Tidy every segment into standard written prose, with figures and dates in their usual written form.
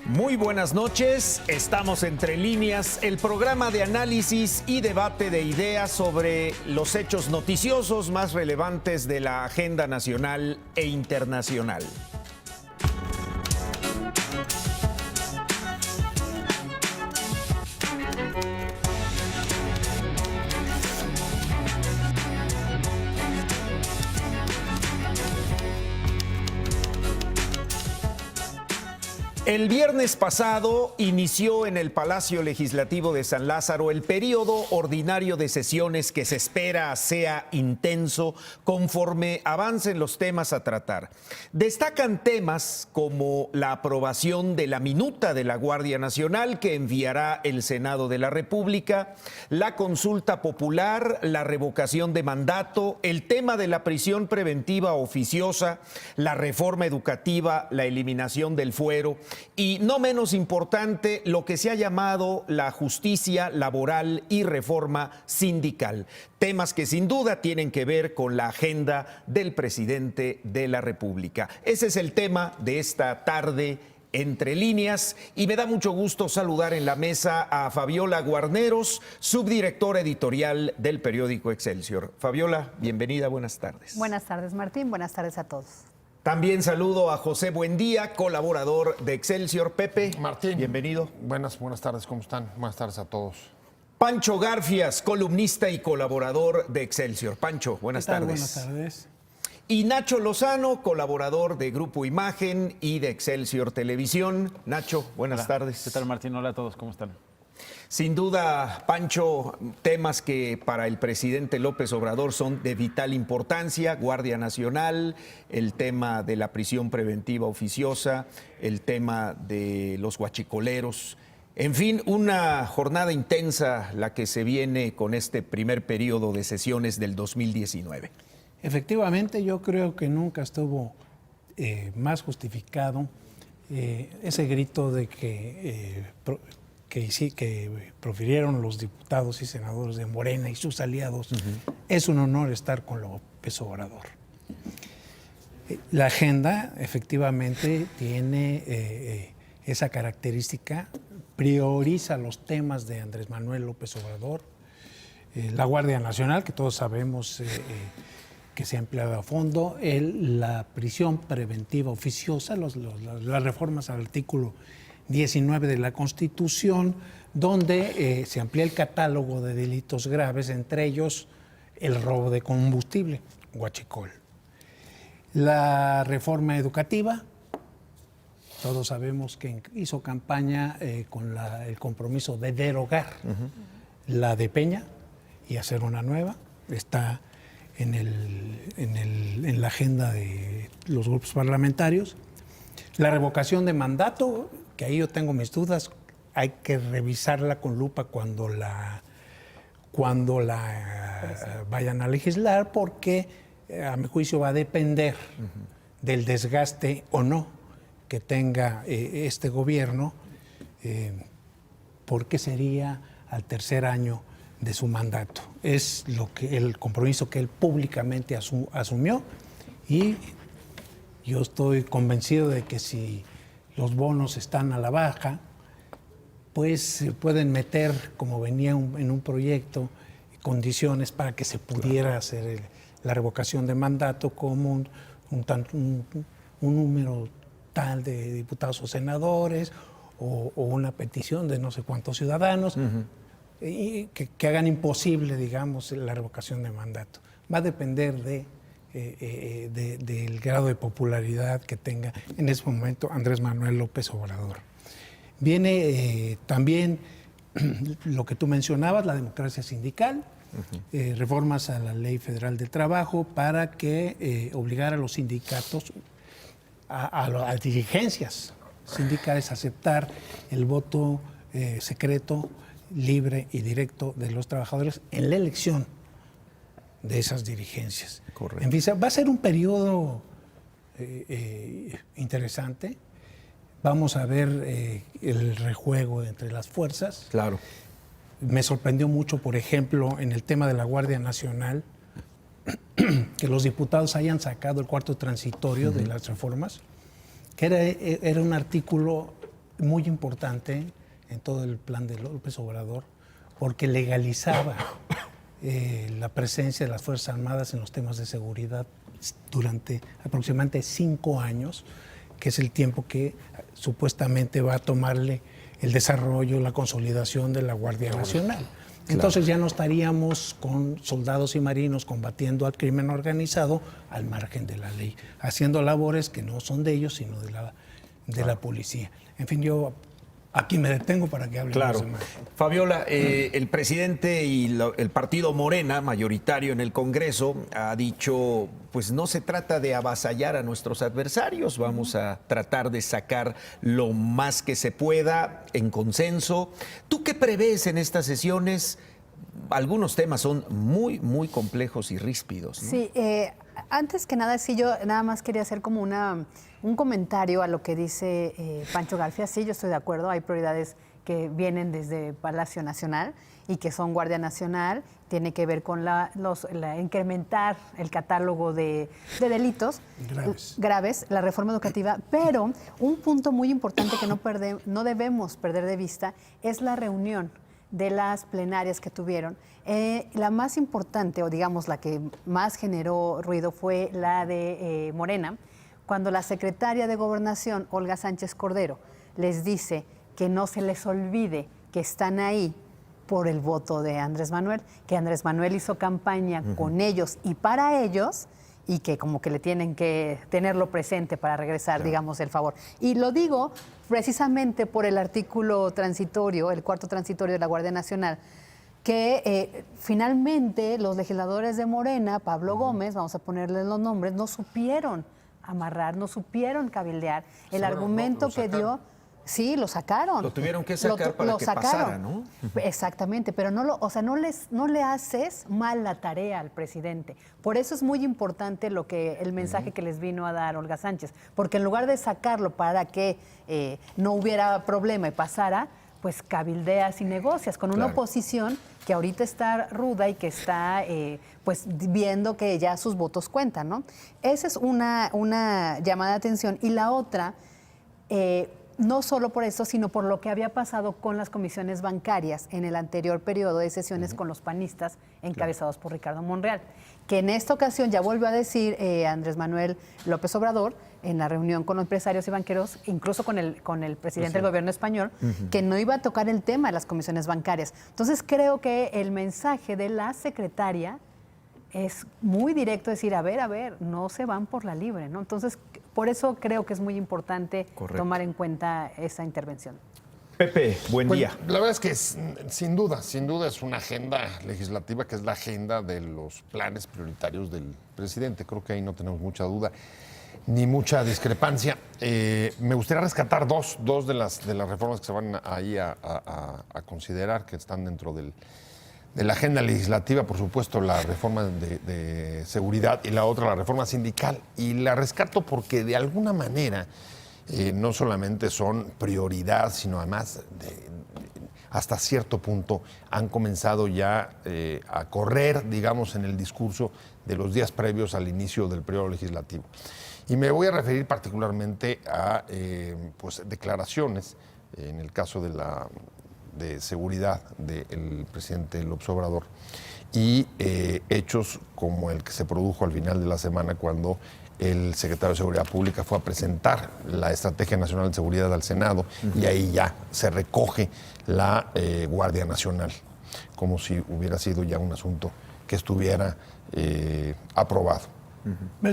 Muy buenas noches, estamos Entre Líneas, el programa de análisis y debate de ideas sobre los hechos noticiosos más relevantes de la agenda nacional e internacional. El viernes pasado inició en el Palacio Legislativo de San Lázaro el periodo ordinario de sesiones que se espera sea intenso conforme avancen los temas a tratar. Destacan temas como la aprobación de la minuta de la Guardia Nacional que enviará el Senado de la República, la consulta popular, la revocación de mandato, el tema de la prisión preventiva oficiosa, la reforma educativa, la eliminación del fuero, y no menos importante, lo que se ha llamado la justicia laboral y reforma sindical. Temas que sin duda tienen que ver con la agenda del presidente de la República. Ese es el tema de esta tarde Entre Líneas, y me da mucho gusto saludar en la mesa a Fabiola Guarneros, subdirectora editorial del periódico Excelsior. Fabiola, bienvenida, buenas tardes. Buenas tardes, Martín, buenas tardes a todos. También saludo a José Buendía, colaborador de Excelsior. Pepe, Martín, bienvenido. Buenas tardes, ¿cómo están? Buenas tardes a todos. Pancho Garfias, columnista y colaborador de Excelsior. Pancho, buenas tardes. Buenas tardes. Y Nacho Lozano, colaborador de Grupo Imagen y de Excelsior Televisión. Nacho, buenas tardes. ¿Qué tal, Martín? Hola a todos, ¿cómo están? Sin duda, Pancho, temas que para el presidente López Obrador son de vital importancia: Guardia Nacional, el tema de la prisión preventiva oficiosa, el tema de los huachicoleros. En fin, una jornada intensa la que se viene con este primer periodo de sesiones del 2019. Efectivamente, yo creo que nunca estuvo más justificado ese grito de que profirieron los diputados y senadores de Morena y sus aliados. Es un honor estar con López Obrador. La agenda efectivamente tiene esa característica, prioriza los temas de Andrés Manuel López Obrador, la Guardia Nacional, que todos sabemos que se ha empleado a fondo, la prisión preventiva oficiosa, las reformas al artículo 19 de la Constitución, donde se amplía el catálogo de delitos graves, entre ellos el robo de combustible, huachicol. La reforma educativa, todos sabemos que hizo campaña con el compromiso de derogar la de Peña y hacer una nueva. Está en la agenda de los grupos parlamentarios. La revocación de mandato, que ahí yo tengo mis dudas, hay que revisarla con lupa cuando la vayan a legislar, porque a mi juicio va a depender del desgaste o no que tenga este gobierno, porque sería al tercer año de su mandato. Es el compromiso que él públicamente asumió, y yo estoy convencido de que si los bonos están a la baja, pues se pueden meter, como venía en un proyecto, condiciones para que se pudiera hacer la revocación de mandato, como un número tal de diputados o senadores, o una petición de no sé cuántos ciudadanos, y que hagan imposible, digamos, la revocación de mandato. Va a depender del grado de popularidad que tenga en ese momento Andrés Manuel López Obrador. Viene también lo que tú mencionabas, la democracia sindical, reformas a la Ley Federal del Trabajo para que obligar a los sindicatos, a las dirigencias sindicales, a aceptar el voto secreto, libre y directo de los trabajadores en la elección de esas dirigencias. Correcto. En fin, va a ser un periodo interesante. Vamos a ver el rejuego entre las fuerzas. Claro. Me sorprendió mucho, por ejemplo, en el tema de la Guardia Nacional, que los diputados hayan sacado el cuarto transitorio de las reformas, que era un artículo muy importante en todo el plan de López Obrador porque legalizaba la presencia de las Fuerzas Armadas en los temas de seguridad durante aproximadamente 5 años, que es el tiempo que supuestamente va a tomarle el desarrollo, la consolidación de la Guardia Nacional. Entonces ya no estaríamos con soldados y marinos combatiendo al crimen organizado al margen de la ley, haciendo labores que no son de ellos, sino de la policía. En fin, yo aquí me detengo para que hablen los demás. Fabiola, el presidente y el partido Morena, mayoritario en el Congreso, ha dicho, pues no se trata de avasallar a nuestros adversarios, vamos a tratar de sacar lo más que se pueda en consenso. ¿Tú qué prevés en estas sesiones? Algunos temas son muy, muy complejos y ríspidos, ¿no? Sí, antes que nada, sí, yo nada más quería hacer como un comentario a lo que dice Pancho García. Sí, yo estoy de acuerdo, hay prioridades que vienen desde Palacio Nacional y que son Guardia Nacional, tiene que ver con incrementar el catálogo de delitos graves, la reforma educativa, pero un punto muy importante que no debemos perder de vista es la reunión de las plenarias que tuvieron. La más importante, o digamos la que más generó ruido, fue la de Morena, cuando la secretaria de Gobernación, Olga Sánchez Cordero, les dice que no se les olvide que están ahí por el voto de Andrés Manuel, que Andrés Manuel hizo campaña con ellos y para ellos, y que como que le tienen que tenerlo presente para regresar, digamos, el favor. Y lo digo precisamente por el artículo transitorio, el cuarto transitorio de la Guardia Nacional, que finalmente los legisladores de Morena, Pablo Gómez, vamos a ponerles los nombres, no supieron amarrar, no supieron cabildear. El argumento que dio... Sí, lo sacaron. Lo tuvieron que sacar para que pasara, ¿no? Exactamente, pero no le haces mal la tarea al presidente. Por eso es muy importante el mensaje que les vino a dar Olga Sánchez, porque en lugar de sacarlo para que no hubiera problema y pasara, pues cabildeas y negocias con una oposición que ahorita está ruda y que está pues viendo que ya sus votos cuentan, ¿no? Esa es una llamada de atención. Y la otra, no solo por eso, sino por lo que había pasado con las comisiones bancarias en el anterior periodo de sesiones con los panistas encabezados por Ricardo Monreal, que en esta ocasión ya volvió a decir Andrés Manuel López Obrador en la reunión con los empresarios y banqueros, incluso con el presidente del gobierno español, que no iba a tocar el tema de las comisiones bancarias. Entonces creo que el mensaje de la secretaria es muy directo, decir, a ver, no se van por la libre, ¿no? Entonces, por eso creo que es muy importante tomar en cuenta esa intervención. Pepe, buen día. La verdad es que sin duda es una agenda legislativa que es la agenda de los planes prioritarios del presidente. Creo que ahí no tenemos mucha duda ni mucha discrepancia. Me gustaría rescatar dos de las reformas que se van ahí a considerar, que están dentro de la agenda legislativa, por supuesto, la reforma de seguridad y la otra, la reforma sindical. Y la rescato porque de alguna manera no solamente son prioridad, sino además hasta cierto punto han comenzado ya a correr, digamos, en el discurso de los días previos al inicio del periodo legislativo. Y me voy a referir particularmente a pues, declaraciones, en el caso de seguridad del presidente López Obrador, y hechos como el que se produjo al final de la semana cuando el secretario de Seguridad Pública fue a presentar la Estrategia Nacional de Seguridad al Senado, y ahí ya se recoge la Guardia Nacional, como si hubiera sido ya un asunto que estuviera aprobado.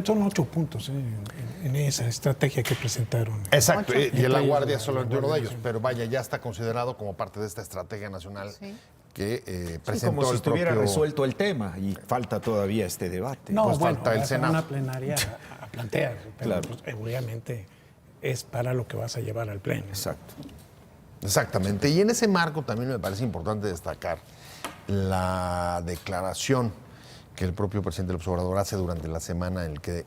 Son 8 puntos en esa estrategia que presentaron. Exacto, y la Guardia es solamente uno de ellos, pero vaya, ya está considerado como parte de esta estrategia nacional que presentó como si el estuviera propio... resuelto el tema y falta todavía este debate. No, pues bueno, falta el Senado. una plenaria a plantear, pero Claro. pues, obviamente es para lo que vas a llevar al pleno. Exacto. Exactamente, y en ese marco también me parece importante destacar la declaración que el propio presidente López Obrador hace durante la semana, en el que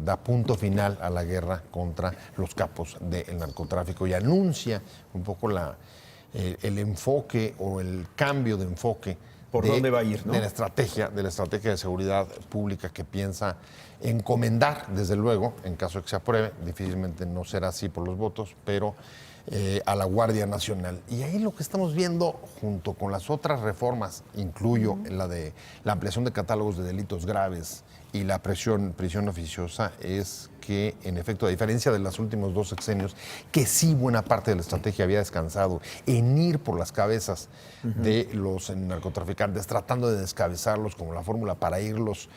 da punto final a la guerra contra los capos del narcotráfico y anuncia un poco el enfoque o el cambio de enfoque ¿Por dónde va a ir, no? de la estrategia de seguridad pública que piensa encomendar, desde luego, en caso de que se apruebe. Difícilmente no será así por los votos, pero a la Guardia Nacional. Y ahí lo que estamos viendo, junto con las otras reformas, incluyo la de la ampliación de catálogos de delitos graves y la prisión oficiosa, es que, en efecto, a diferencia de los últimos 2 sexenios, que sí buena parte de la estrategia había descansado en ir por las cabezas de los narcotraficantes, tratando de descabezarlos como la fórmula para irlos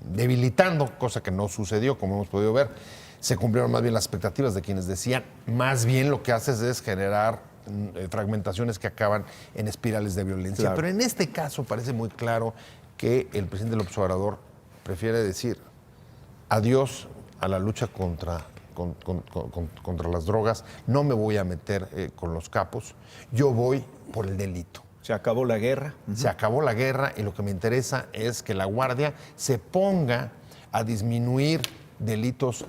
debilitando, cosa que no sucedió, como hemos podido ver. Se cumplieron más bien las expectativas de quienes decían, más bien lo que haces es generar fragmentaciones que acaban en espirales de violencia. Claro. Pero en este caso parece muy claro que el presidente López Obrador prefiere decir adiós a la lucha contra las drogas, no me voy a meter con los capos, yo voy por el delito. Se acabó la guerra. Se acabó la guerra y lo que me interesa es que la Guardia se ponga a disminuir delitos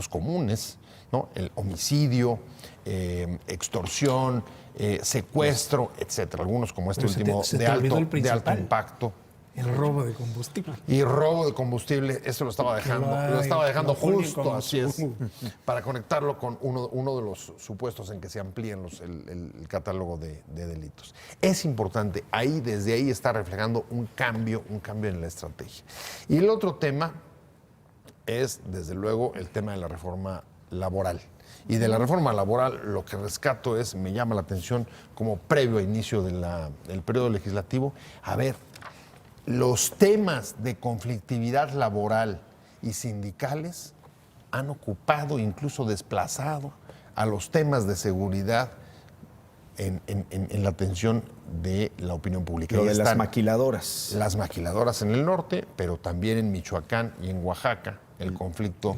comunes, ¿no? El homicidio, extorsión, secuestro, etcétera. Algunos como este Pero último se te de olvidó el alto principal. impacto. El robo de combustible. Y robo de combustible, eso lo estaba dejando justo, así es, para conectarlo con uno de los supuestos en que se amplían el catálogo de delitos. Es importante, desde ahí está reflejando un cambio en la estrategia. Y el otro tema es, desde luego, el tema de la reforma laboral. Y de la reforma laboral lo que rescato me llama la atención como previo a inicio del periodo legislativo, a ver, los temas de conflictividad laboral y sindicales han ocupado, incluso desplazado, a los temas de seguridad en la atención de la opinión pública. Lo Ahí de las están maquiladoras. las maquiladoras en el norte, pero también en Michoacán y en Oaxaca, el conflicto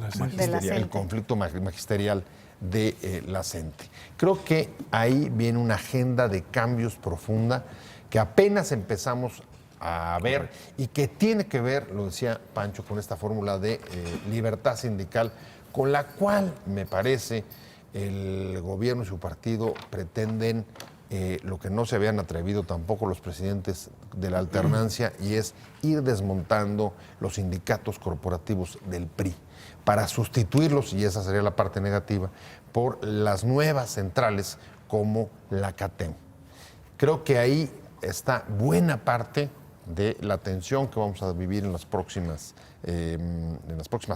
magisterial de la CENTE. Creo que ahí viene una agenda de cambios profunda que apenas empezamos a ver y que tiene que ver, lo decía Pancho, con esta fórmula de libertad sindical, con la cual me parece el gobierno y su partido pretenden lo que no se habían atrevido tampoco los presidentes de la alternancia, y es ir desmontando los sindicatos corporativos del PRI para sustituirlos, y esa sería la parte negativa, por las nuevas centrales como la CATEM. Creo que ahí está buena parte de la tensión que vamos a vivir en las próximas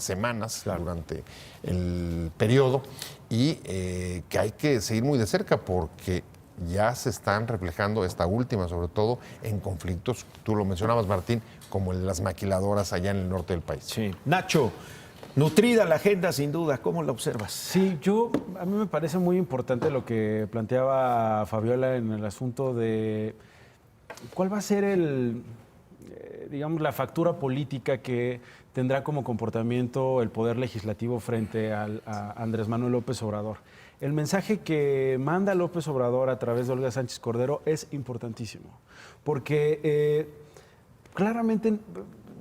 semanas, claro, durante el periodo, y que hay que seguir muy de cerca porque ya se están reflejando, esta última sobre todo, en conflictos, tú lo mencionabas, Martín, como el de las maquiladoras allá en el norte del país. Sí. Nacho, nutrida la agenda sin duda, ¿cómo la observas? Sí, a mí me parece muy importante lo que planteaba Fabiola en el asunto de cuál va a ser digamos, la factura política que tendrá como comportamiento el Poder Legislativo frente a Andrés Manuel López Obrador. El mensaje que manda López Obrador a través de Olga Sánchez Cordero es importantísimo, porque claramente,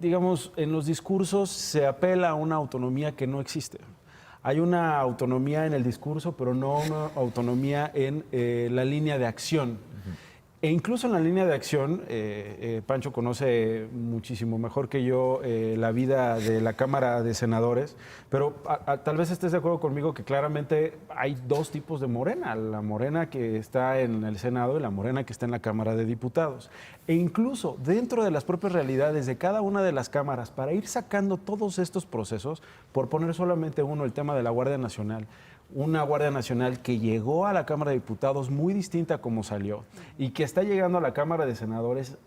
digamos, en los discursos se apela a una autonomía que no existe. Hay una autonomía en el discurso, pero no una autonomía en la línea de acción. E incluso en la línea de acción, Pancho conoce muchísimo mejor que yo la vida de la Cámara de Senadores, pero tal vez estés de acuerdo conmigo que claramente hay 2 tipos de Morena, la Morena que está en el Senado y la Morena que está en la Cámara de Diputados. E incluso dentro de las propias realidades de cada una de las cámaras, para ir sacando todos estos procesos, por poner solamente uno, el tema de la Guardia Nacional, una Guardia Nacional que llegó a la Cámara de Diputados muy distinta a como salió y que está llegando a la Cámara de Senadores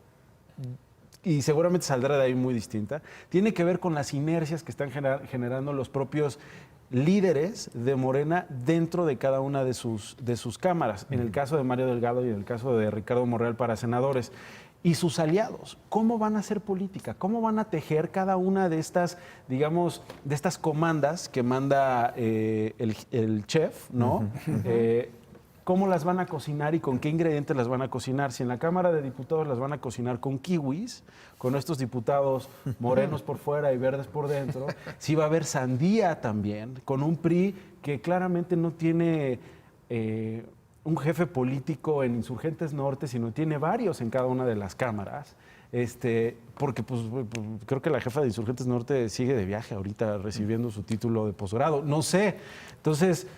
y seguramente saldrá de ahí muy distinta, tiene que ver con las inercias que están generando los propios líderes de Morena dentro de cada una de sus cámaras, en el caso de Mario Delgado y en el caso de Ricardo Monreal para senadores. Y sus aliados, ¿cómo van a hacer política? ¿Cómo van a tejer cada una de estas, digamos, de estas comandas que manda el chef, ¿no? ¿Cómo las van a cocinar y con qué ingredientes las van a cocinar? Si en la Cámara de Diputados las van a cocinar con kiwis, con estos diputados morenos por fuera y verdes por dentro, si va a haber sandía también, con un PRI que claramente no tiene un jefe político en Insurgentes Norte, sino tiene varios en cada una de las cámaras, porque pues, creo que la jefa de Insurgentes Norte sigue de viaje ahorita recibiendo su título de posgrado, no sé. Entonces,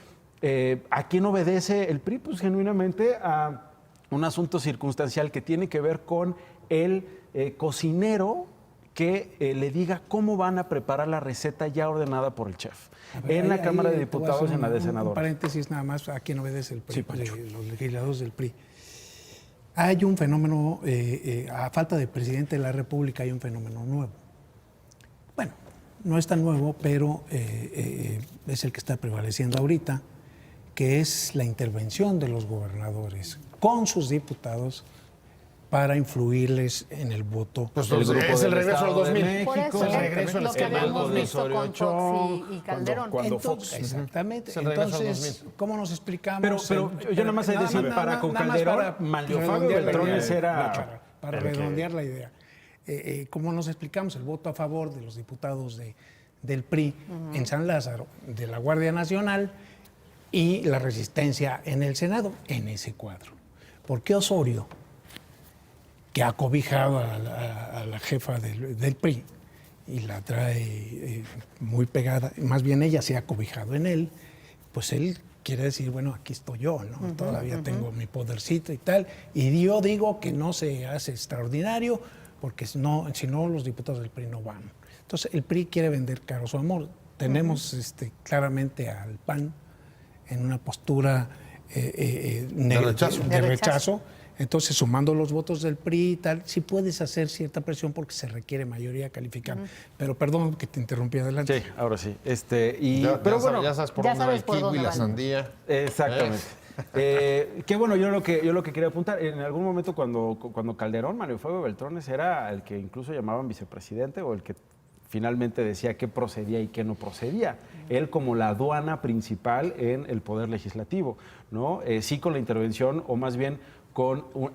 ¿A quién obedece el PRI? Pues genuinamente a un asunto circunstancial que tiene que ver con el cocinero que le diga cómo van a preparar la receta ya ordenada por el chef. En la Cámara de Diputados, en la de Senadores. Un paréntesis nada más, ¿a quién obedece el PRI? Sí, Pancho. Los legisladores del PRI. Hay un fenómeno, a falta de presidente de la República hay un fenómeno nuevo. Bueno, no es tan nuevo, pero es el que está prevaleciendo ahorita, que es la intervención de los gobernadores con sus diputados para influirles en el voto. Pues El grupo es el del regreso al Estado de 2000. México. Por eso, el regreso lo al que esquema. habíamos de visto Osorio con Chong, Fox y Calderón. cuando Fox. Exactamente. Es el regreso al Entonces, 2000. ¿cómo nos explicamos? Pero yo nada más he de decir, para con Calderón, Manlio Fabio Beltrones era para el que- redondear la idea. ¿Cómo nos explicamos el voto a favor de los diputados del PRI en San Lázaro, de la Guardia Nacional y la resistencia en el Senado en ese cuadro? ¿Por qué Osorio, que ha cobijado a la jefa del PRI y la trae muy pegada, más bien ella se ha cobijado en él, pues él quiere decir, bueno, aquí estoy yo, ¿no? Todavía tengo mi podercito y tal, y yo digo que no se hace extraordinario porque si no los diputados del PRI no van. Entonces el PRI quiere vender caro su amor. Tenemos claramente al PAN en una postura De rechazo. Entonces, sumando los votos del PRI y tal, sí puedes hacer cierta presión porque se requiere mayoría calificada. Pero perdón que te interrumpí, adelante. Sí, ahora sí. Pero bueno, ya sabes por ya dónde va sabes el por kiwi, dónde la van. sandía. Exactamente. Que bueno, yo lo que quería apuntar, en algún momento cuando Calderón, Manlio Fabio Beltrones era el que incluso llamaban vicepresidente o el que finalmente decía qué procedía y qué no procedía. Él como la aduana principal en el poder legislativo, ¿no? Sí con la intervención o más bien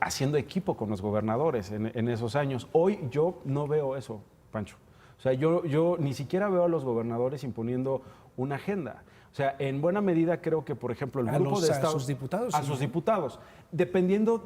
haciendo equipo con los gobernadores en esos años. Hoy yo no veo eso, Pancho. O sea, yo ni siquiera veo a los gobernadores imponiendo una agenda. O sea, en buena medida creo que, por ejemplo, el grupo de a Estado... sus diputados, A sí. sus diputados. Dependiendo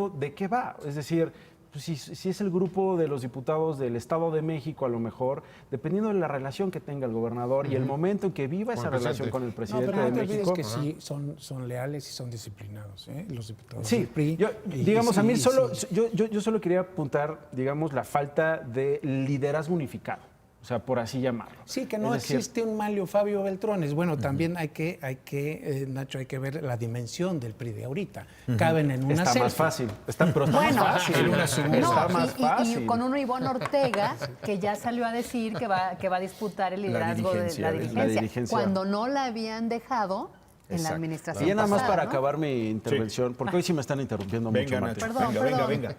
de qué va. Es decir, pues, si es el grupo de los diputados del Estado de México, a lo mejor, dependiendo de la relación que tenga el gobernador y el momento en que viva esa el relación presidente. con el No, presidente pero no de te olvides México. que sí son leales y son disciplinados, los diputados Sí, del PRI. digamos, a mí solo, sí. yo solo quería apuntar, digamos, la falta de liderazgo unificado, o sea, por así llamarlo. Sí, que no Es decir, existe un Manlio Fabio Beltrones. Bueno, también Nacho, hay que ver la dimensión del PRI de ahorita. Caben en una está selfie. más fácil, pero está Bueno, más fácil. Está más y fácil. con un Ivonne Ortega que ya salió a decir que va a disputar el liderazgo de la dirigencia, cuando no la habían dejado en la administración Y ya nada más pasada, para ¿no? acabar mi intervención, porque hoy sí me están interrumpiendo Venga, mucho, Martín. Nacho. Perdón, venga, perdón.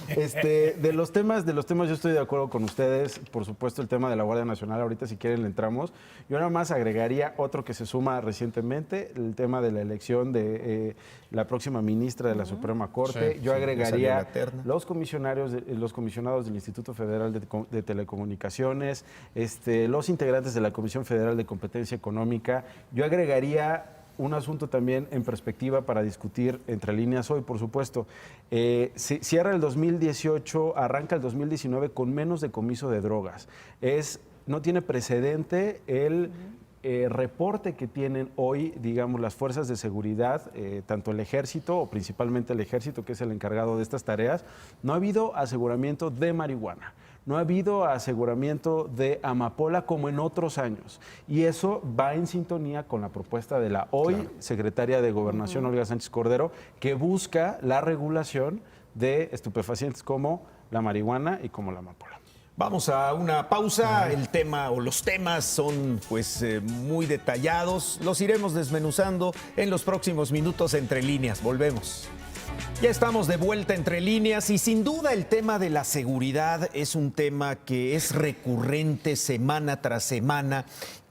venga. De los temas yo estoy de acuerdo con ustedes. Por supuesto, el tema de la Guardia Nacional, ahorita si quieren le entramos. Yo nada más agregaría otro que se suma recientemente, el tema de la elección de la próxima ministra de la Suprema Corte. Sí, Yo salió agregaría la terna. los comisionados del Instituto Federal de Telecomunicaciones, los integrantes de la Comisión Federal de Competencia Económica. Yo agregaría un asunto también en perspectiva para discutir entre líneas hoy, por supuesto. Cierra el 2018, arranca el 2019 con menos decomiso de drogas. No tiene precedente el reporte que tienen hoy, digamos, las fuerzas de seguridad, tanto el ejército o principalmente el ejército, que es el encargado de estas tareas. No ha habido aseguramiento de marihuana. No ha habido aseguramiento de amapola como en otros años. Y eso va en sintonía con la propuesta de la hoy secretaria de Gobernación, Olga Sánchez Cordero, que busca la regulación de estupefacientes como la marihuana y como la amapola. Vamos a una pausa. El tema o los temas son pues muy detallados. Los iremos desmenuzando en los próximos minutos entre líneas. Volvemos. Ya estamos de vuelta entre líneas y sin duda el tema de la seguridad es un tema que es recurrente semana tras semana.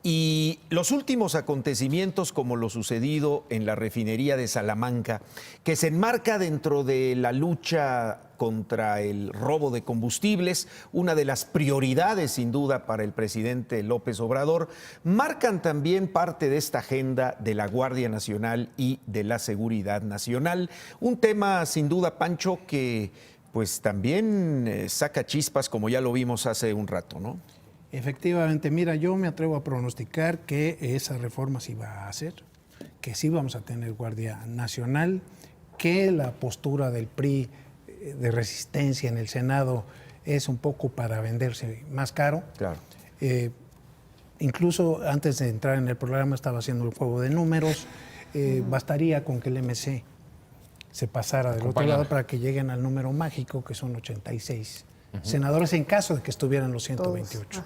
Y los últimos acontecimientos, como lo sucedido en la refinería de Salamanca, que se enmarca dentro de la lucha contra el robo de combustibles, una de las prioridades sin duda para el presidente López Obrador, marcan también parte de esta agenda de la Guardia Nacional y de la seguridad nacional. Un tema sin duda, Pancho, que pues también saca chispas, como ya lo vimos hace un rato, ¿no? Efectivamente, mira, yo me atrevo a pronosticar que esa reforma se va a hacer, que sí vamos a tener Guardia Nacional, que la postura del PRI de resistencia en el Senado es un poco para venderse más caro. Claro. Incluso antes de entrar en el programa estaba haciendo el juego de números. Bastaría con que el MC se pasara del otro lado para que lleguen al número mágico, que son 86 senadores, en caso de que estuvieran los 128.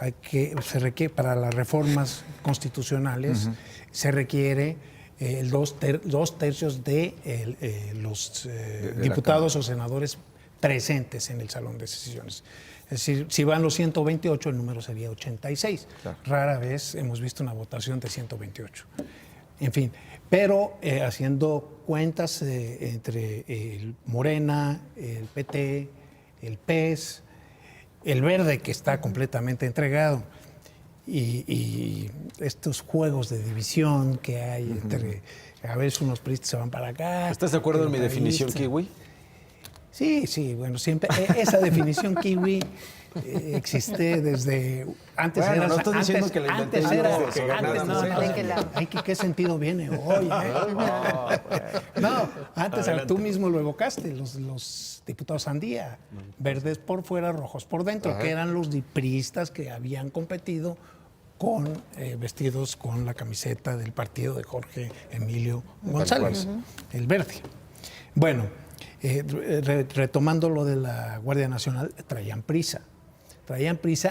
Hay que, se requiere, para las reformas constitucionales, se requiere dos tercios de los diputados o senadores presentes en el salón de sesiones. Es decir, si van los 128, el número sería 86. Claro. Rara vez hemos visto una votación de 128. En fin, pero haciendo cuentas entre el Morena, el PT, el PES, el Verde, que está completamente entregado, y estos juegos de división que hay entre, a veces unos priistas se van para acá. ¿Estás de acuerdo en mi definición, Kiwi? Sí, bueno, siempre esa definición kiwi existe desde antes. Bueno, era, no estoy diciendo que la inventé ¿Qué sentido viene hoy? Antes tú mismo lo evocaste, los diputados Sandía, verdes por fuera, rojos por dentro, que eran los priistas que habían competido con vestidos con la camiseta del partido de Jorge Emilio González, el verde. Bueno, retomando lo de la Guardia Nacional, traían prisa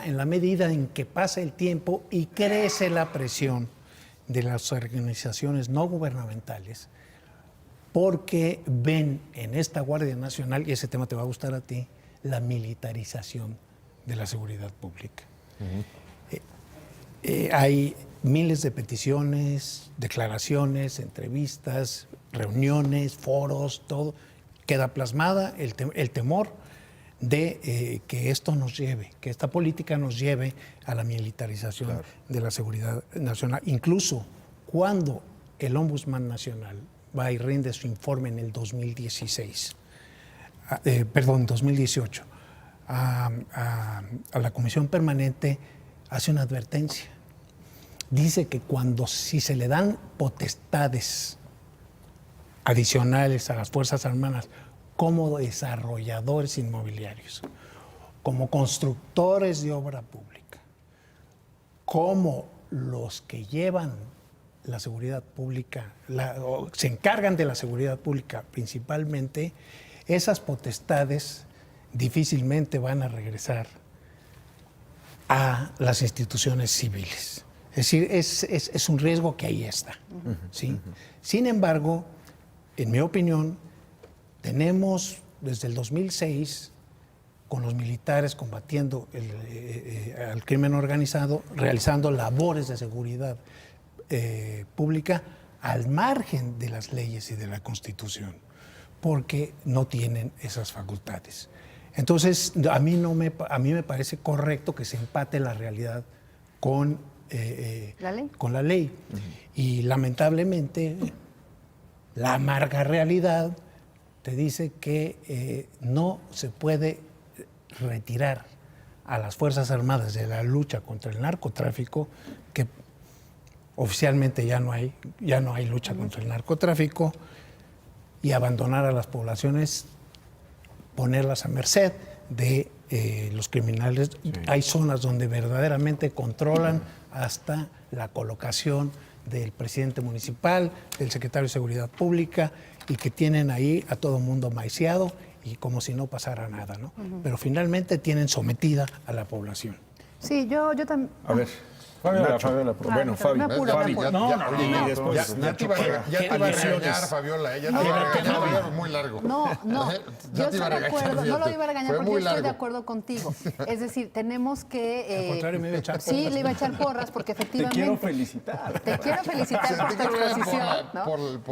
en la medida en que pasa el tiempo y crece la presión de las organizaciones no gubernamentales, porque ven en esta Guardia Nacional, y ese tema te va a gustar a ti, la militarización de la seguridad pública. Hay miles de peticiones, declaraciones, entrevistas, reuniones, foros, todo. Queda plasmada el temor de que esto nos lleve, que esta política nos lleve a la militarización de la seguridad nacional. Incluso cuando el Ombudsman Nacional va y rinde su informe en el 2018, a la Comisión Permanente hace una advertencia. Dice que si se le dan potestades adicionales a las Fuerzas Armadas como desarrolladores inmobiliarios, como constructores de obra pública, como los que llevan la seguridad pública, o se encargan de la seguridad pública principalmente, esas potestades difícilmente van a regresar a las instituciones civiles. Es decir, es un riesgo que ahí está. ¿Sí? Sin embargo, en mi opinión, tenemos desde el 2006, con los militares combatiendo al crimen organizado, realizando labores de seguridad pública al margen de las leyes y de la Constitución, porque no tienen esas facultades. Entonces, a mí me parece correcto que se empate la realidad con la ley. Y lamentablemente, la amarga realidad te dice que no se puede retirar a las Fuerzas Armadas de la lucha contra el narcotráfico, que oficialmente ya no hay lucha contra el narcotráfico, y abandonar a las poblaciones, ponerlas a merced de los criminales. Sí. Hay zonas donde verdaderamente controlan hasta la colocación del presidente municipal, del secretario de Seguridad Pública, y que tienen ahí a todo mundo maiciado y como si no pasara nada, ¿no? Pero finalmente tienen sometida a la población. Sí, yo también. A ver. Fabiola, bueno, Fabi. Y después ya te iba a regañar, Fabiola. Ya te iba a regañar, Fabiola, muy largo. No, yo estoy de acuerdo, no lo iba a regañar porque yo estoy de acuerdo contigo. Es decir, tenemos que... Al contrario, me iba a echar porras. Sí, le iba a echar porras porque efectivamente... Te quiero felicitar. Te quiero felicitar por tu exposición,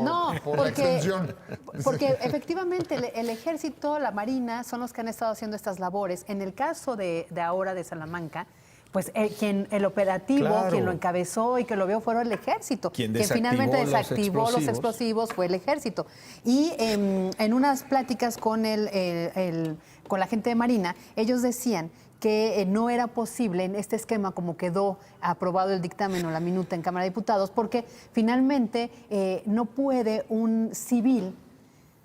¿no? Por la extensión. Porque efectivamente el ejército, la marina, son los que han estado haciendo estas labores. En el caso de ahora de Salamanca, pues el operativo, quien lo encabezó y que lo vio fueron el ejército. Quien finalmente desactivó los explosivos fue el ejército. Y en unas pláticas con la gente de Marina, ellos decían que no era posible en este esquema como quedó aprobado el dictamen o la minuta en Cámara de Diputados, porque finalmente no puede un civil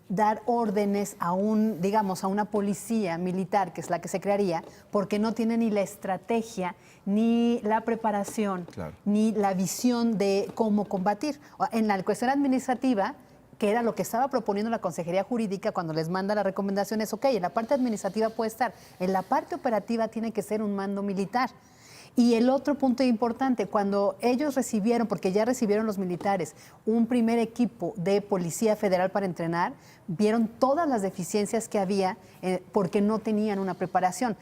dar órdenes a digamos, a una policía militar, que es la que se crearía, porque no tiene ni la estrategia, ni la preparación, ni la visión de cómo combatir. En la cuestión administrativa, que era lo que estaba proponiendo la Consejería Jurídica cuando les manda las recomendaciones, ok, en la parte administrativa puede estar, en la parte operativa tiene que ser un mando militar. Y el otro punto importante, cuando ellos recibieron, porque ya recibieron los militares, un primer equipo de Policía Federal para entrenar, vieron todas las deficiencias que había porque no tenían una preparación.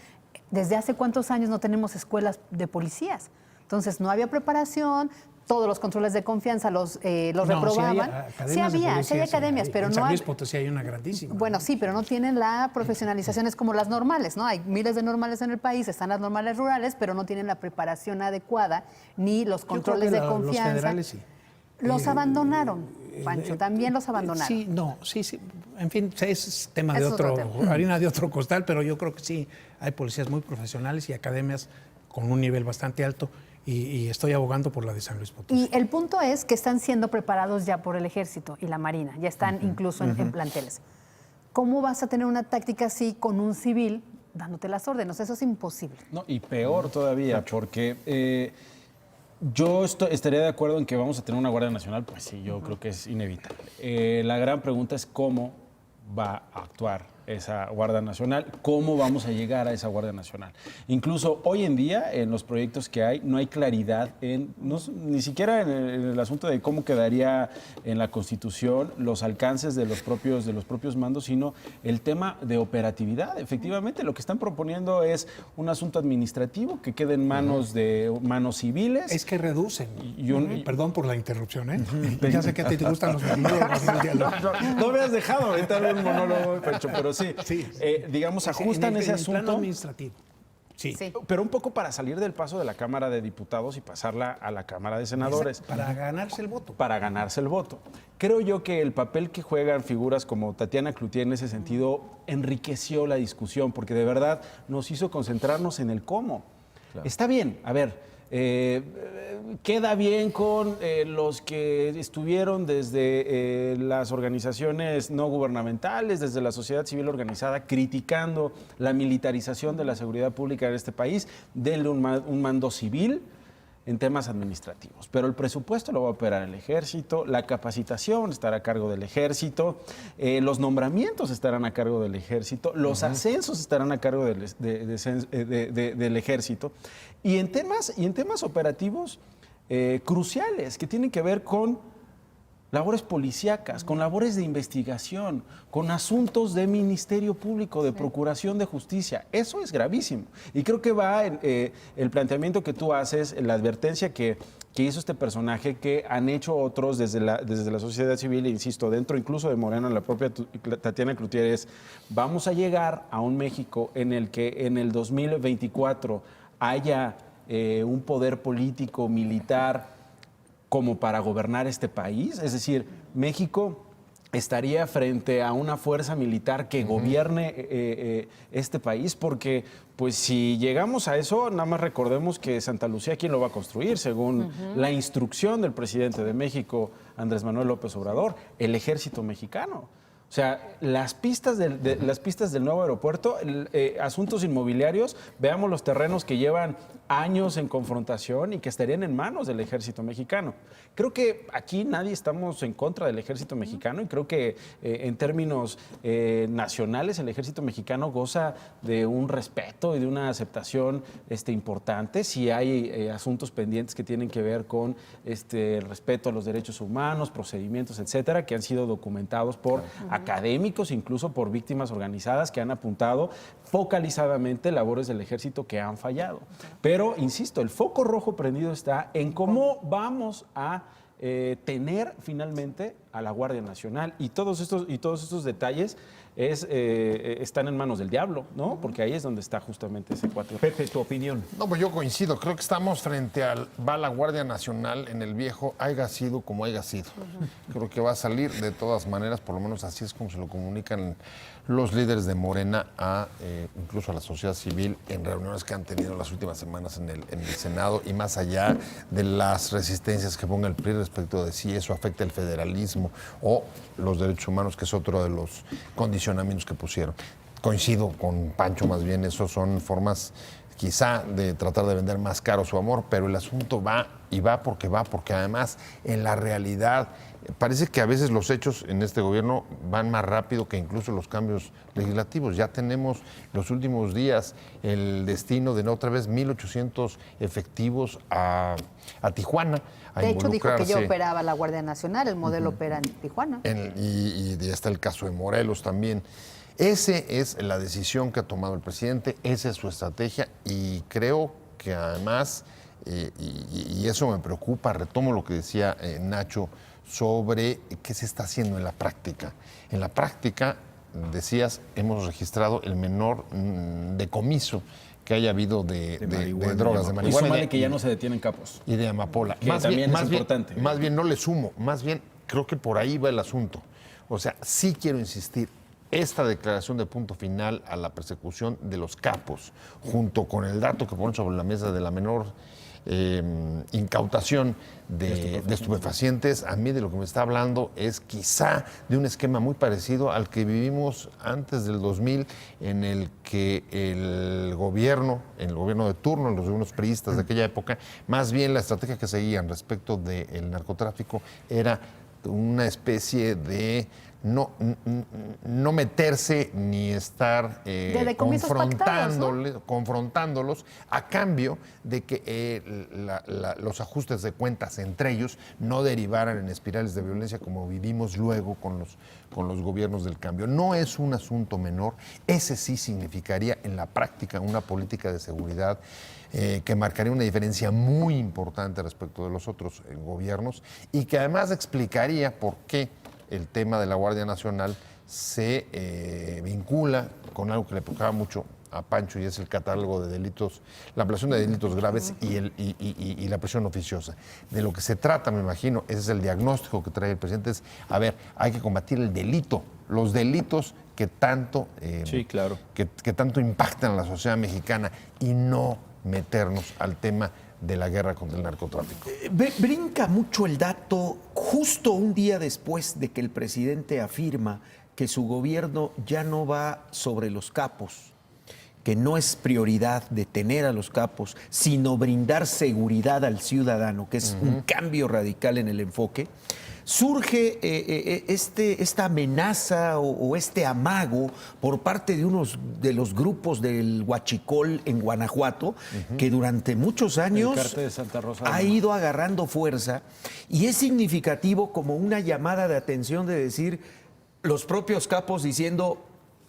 ¿Desde hace cuántos años no tenemos escuelas de policías? Entonces no había preparación, todos los controles de confianza los reprobaban. Sí hay academias, pero en no San hay... Luis Potosí hay una grandísima. Bueno, sí, pero no tienen la profesionalización, es como las normales, ¿no? Hay miles de normales en el país, están las normales rurales, pero no tienen la preparación adecuada ni los controles de confianza. Los federales sí. Los abandonaron, Pancho, también los abandonaron. Sí. En fin, es tema de Eso es otro tema. harina de otro costal, pero yo creo que sí, hay policías muy profesionales y academias con un nivel bastante alto. Y estoy abogando por la de San Luis Potosí. Y el punto es que están siendo preparados ya por el Ejército y la Marina, ya están incluso en planteles. ¿Cómo vas a tener una táctica así con un civil dándote las órdenes? Eso es imposible. No, y peor todavía, porque yo estaría de acuerdo en que vamos a tener una Guardia Nacional, pues sí, yo creo que es inevitable. La gran pregunta es cómo va a actuar esa Guardia Nacional, cómo vamos a llegar a esa Guardia Nacional. Incluso hoy en día, en los proyectos que hay, no hay claridad ni siquiera en el asunto de cómo quedaría en la Constitución los alcances de los propios mandos, sino el tema de operatividad. Efectivamente, lo que están proponiendo es un asunto administrativo que quede en manos de manos civiles. Es que reducen. Perdón por la interrupción, ¿eh? Ya sé que a ti te gustan los monólogos. No me has dejado aventar un monólogo, Pecho, pero sí. Digamos, ajustan ese asunto. En el plano administrativo. Sí. Pero un poco para salir del paso de la Cámara de Diputados y pasarla a la Cámara de Senadores. Para ganarse el voto. Para ganarse el voto. Creo yo que el papel que juegan figuras como Tatiana Cloutier en ese sentido enriqueció la discusión, porque de verdad nos hizo concentrarnos en el cómo. Claro. Está bien, a ver, queda bien con los que estuvieron desde las organizaciones no gubernamentales, desde la sociedad civil organizada, criticando la militarización de la seguridad pública en este país. Denle un mando civil en temas administrativos, pero el presupuesto lo va a operar el Ejército, la capacitación estará a cargo del Ejército, los nombramientos estarán a cargo del Ejército, los ascensos estarán a cargo del Ejército, y en temas operativos cruciales que tienen que ver con labores policíacas, con labores de investigación, con asuntos de Ministerio Público, de Procuración de Justicia. Eso es gravísimo. Y creo que va el planteamiento que tú haces, la advertencia que hizo este personaje, que han hecho otros desde la sociedad civil, e insisto, dentro incluso de Morena, la propia Tatiana Cloutier, es: vamos a llegar a un México en el que en el 2024 haya un poder político, militar, como para gobernar este país. Es decir, México estaría frente a una fuerza militar que gobierne este país, porque pues si llegamos a eso, nada más recordemos que Santa Lucía, ¿quién lo va a construir? Según la instrucción del presidente de México, Andrés Manuel López Obrador, el Ejército Mexicano. O sea, las pistas del nuevo aeropuerto, asuntos inmobiliarios, veamos los terrenos que llevan años en confrontación y que estarían en manos del Ejército Mexicano. Creo que aquí nadie estamos en contra del Ejército Mexicano, y creo que en términos nacionales el Ejército Mexicano goza de un respeto y de una aceptación importante. Si hay asuntos pendientes que tienen que ver con respeto a los derechos humanos, procedimientos, etcétera, que han sido documentados por académicos, incluso por víctimas organizadas que han apuntado focalizadamente labores del Ejército que han fallado. Pero, insisto, el foco rojo prendido está en cómo vamos a tener finalmente a la Guardia Nacional. Y todos estos detalles están en manos del diablo, ¿no? Porque ahí es donde está justamente ese cuatro. Pepe, tu opinión. No, pues yo coincido. Creo que estamos frente al... Va la Guardia Nacional en el viejo, haya sido como haya sido. Creo que va a salir de todas maneras, por lo menos así es como se lo comunican los líderes de Morena incluso a la sociedad civil en reuniones que han tenido las últimas semanas en el Senado, y más allá de las resistencias que ponga el PRI respecto de si eso afecta el federalismo o los derechos humanos, que es otro de los condicionamientos que pusieron. Coincido con Pancho, más bien, esos son formas quizá de tratar de vender más caro su amor, pero el asunto va porque además en la realidad parece que a veces los hechos en este gobierno van más rápido que incluso los cambios legislativos. Ya tenemos los últimos días el destino de otra vez 1,800 efectivos a Tijuana. De hecho, dijo que ya operaba la Guardia Nacional, el modelo opera en Tijuana. Y está el caso de Morelos también. Esa es la decisión que ha tomado el presidente, esa es su estrategia, y creo que además, y eso me preocupa, retomo lo que decía Nacho sobre qué se está haciendo en la práctica. En la práctica, decías, hemos registrado el menor decomiso que haya habido de drogas, de marihuana. Y súmale que ya no se detienen capos. Y de amapola. Que también es importante. Más bien no le sumo, más bien creo que por ahí va el asunto. O sea, sí quiero insistir, esta declaración de punto final a la persecución de los capos, junto con el dato que ponen sobre la mesa de la menor incautación de estupefacientes, a mí de lo que me está hablando es quizá de un esquema muy parecido al que vivimos antes del 2000, en el que el gobierno de turno, los gobiernos priistas de aquella época, más bien la estrategia que seguían respecto del narcotráfico era una especie de no meterse ni estar confrontándolos a cambio de que los ajustes de cuentas entre ellos no derivaran en espirales de violencia como vivimos luego con los gobiernos del cambio. No es un asunto menor, ese sí significaría en la práctica una política de seguridad que marcaría una diferencia muy importante respecto de los otros gobiernos, y que además explicaría por qué el tema de la Guardia Nacional se vincula con algo que le preocupaba mucho a Pancho, y es el catálogo de delitos, la ampliación de delitos graves y la prisión oficiosa. De lo que se trata, me imagino, ese es el diagnóstico que trae el presidente, es, a ver, hay que combatir el delito, los delitos que tanto, sí, claro, que tanto impactan a la sociedad mexicana, y no meternos al tema de la guerra contra el narcotráfico. Brinca mucho el dato justo un día después de que el presidente afirma que su gobierno ya no va sobre los capos, que no es prioridad detener a los capos, sino brindar seguridad al ciudadano, que es un cambio radical en el enfoque. Surge esta amenaza o este amago por parte de unos de los grupos del Huachicol en Guanajuato, que durante muchos años el cártel de Santa Rosa ha ido agarrando fuerza, y es significativo como una llamada de atención de decir, los propios capos diciendo,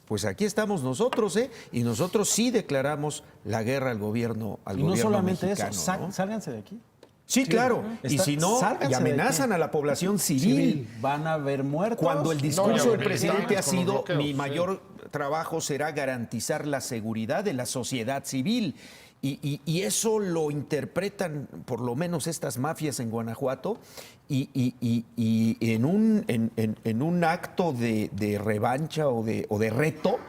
pues aquí estamos nosotros, y nosotros sí declaramos la guerra al gobierno mexicano. Y no solamente mexicano, eso, ¿no? sálganse de aquí. Sí, claro. Y si no, y amenazan a la población civil. Van a haber muertos. Cuando el discurso del presidente ha sido, bloqueos, mi mayor trabajo será garantizar la seguridad de la sociedad civil. Y eso lo interpretan, por lo menos estas mafias en Guanajuato, y en un acto de revancha o de reto,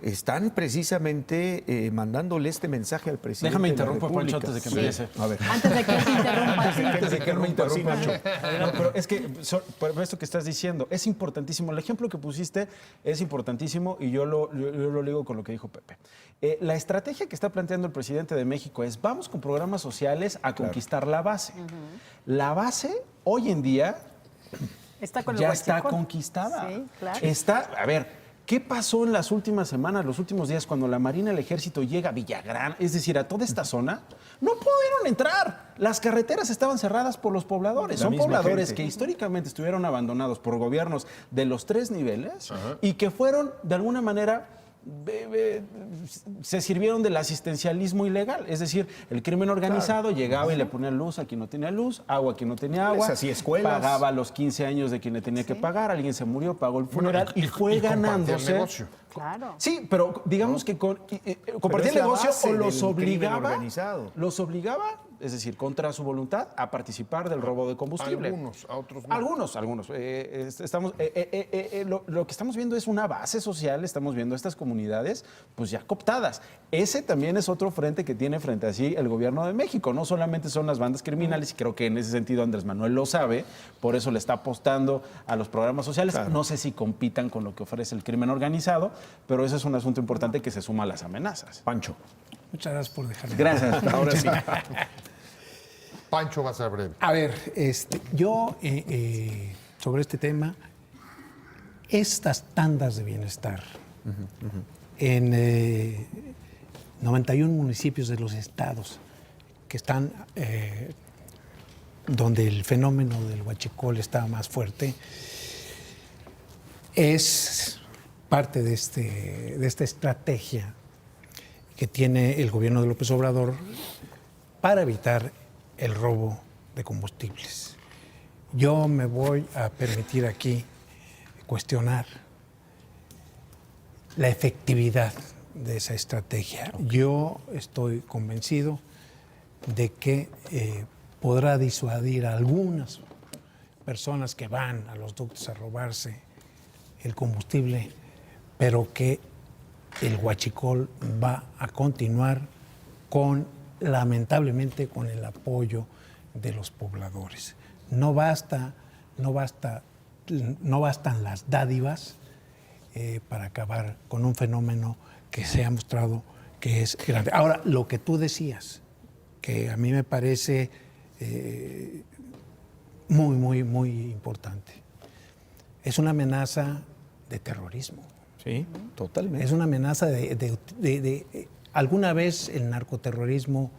están precisamente mandándole este mensaje al presidente. Déjame de la interrumpo, Pancho, República. antes de que empiece. A ver. Antes de que él te interrumpa. Antes de que me interrumpa. No, pero es que, por esto que estás diciendo, es importantísimo. El ejemplo que pusiste es importantísimo, y yo lo ligo con lo que dijo Pepe. La estrategia que está planteando el presidente de México es, vamos con programas sociales a conquistar la base. La base, hoy en día, Está con el ya está huachicol. conquistada. Sí, claro. A ver, ¿qué pasó en las últimas semanas, los últimos días, cuando la Marina, el Ejército llega a Villagrán, es decir, a toda esta zona? No pudieron entrar. Las carreteras estaban cerradas por los pobladores. La Son misma pobladores gente. que históricamente estuvieron abandonados por gobiernos de los 3 niveles y que fueron, de alguna manera, se sirvieron del asistencialismo ilegal. Es decir, el crimen organizado llegaba y le ponía luz a quien no tenía luz, agua a quien no tenía agua, así escuelas. pagaba los 15 años de quien le tenía que pagar, alguien se murió, pagó el funeral y fue compartía el ganándose. negocio. Claro. Sí, pero digamos que compartía es el la negocio base o los del crimen obligaba, organizado. es decir, contra su voluntad, a participar del robo de combustible. Algunos, a otros no. Algunos. Lo que estamos viendo es una base social, estamos viendo estas comunidades pues ya cooptadas. Ese también es otro frente que tiene frente a sí el gobierno de México. No solamente son las bandas criminales, y creo que en ese sentido Andrés Manuel lo sabe, por eso le está apostando a los programas sociales. Claro. No sé si compitan con lo que ofrece el crimen organizado, pero ese es un asunto importante que se suma a las amenazas. Pancho. Muchas gracias por dejarme. Gracias. Ahora sí. Pancho va a ser breve. A ver, yo sobre este tema, estas tandas de bienestar en 91 municipios de los estados que están donde el fenómeno del huachicol está más fuerte, es parte de esta estrategia que tiene el gobierno de López Obrador para evitar el robo de combustibles. Yo me voy a permitir aquí cuestionar la efectividad de esa estrategia. Yo estoy convencido de que podrá disuadir a algunas personas que van a los ductos a robarse el combustible, pero que el huachicol va a continuar lamentablemente con el apoyo de los pobladores. No bastan las dádivas para acabar con un fenómeno que se ha mostrado que es grande. Ahora, lo que tú decías, que a mí me parece muy, muy, muy importante, es una amenaza de terrorismo. Sí, totalmente. Es una amenaza alguna vez el narcoterrorismo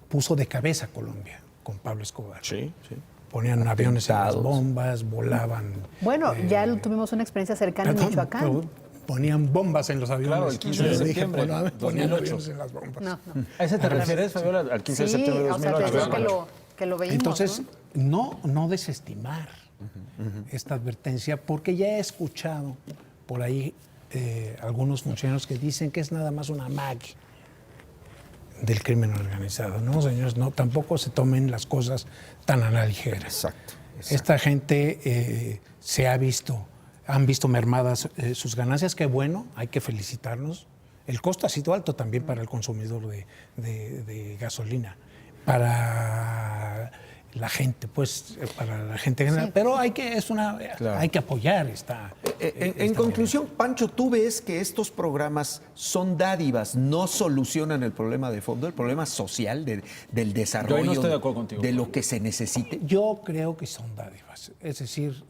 puso de cabeza a Colombia con Pablo Escobar. Sí, sí. Ponían aviones en las Atentados. bombas, volaban. Bueno, ya tuvimos una experiencia cercana en Michoacán. Ponían bombas en los aviones. Claro, el 15 de Les dije, septiembre, ponían 2008. aviones en las bombas. No. ¿A ese te refieres, Fabiola, al 15 de Sí, septiembre de o sea, 2008? te digo que lo veíamos. Entonces, ¿no? no desestimar esta advertencia, porque ya he escuchado por ahí algunos funcionarios que dicen que es nada más una magia del crimen organizado. No, señores, no, tampoco se tomen las cosas tan a la ligera. Exacto. Esta gente han visto mermadas sus ganancias, qué bueno, hay que felicitarnos. El costo ha sido alto también para el consumidor de gasolina, para la gente, para la gente general, pero hay que apoyar esta. En conclusión, Pancho, ¿tú ves que estos programas son dádivas, no solucionan el problema de fondo, el problema social del desarrollo, Yo ahí no estoy de acuerdo contigo. de lo que se necesite? Yo creo que son dádivas. Es decir,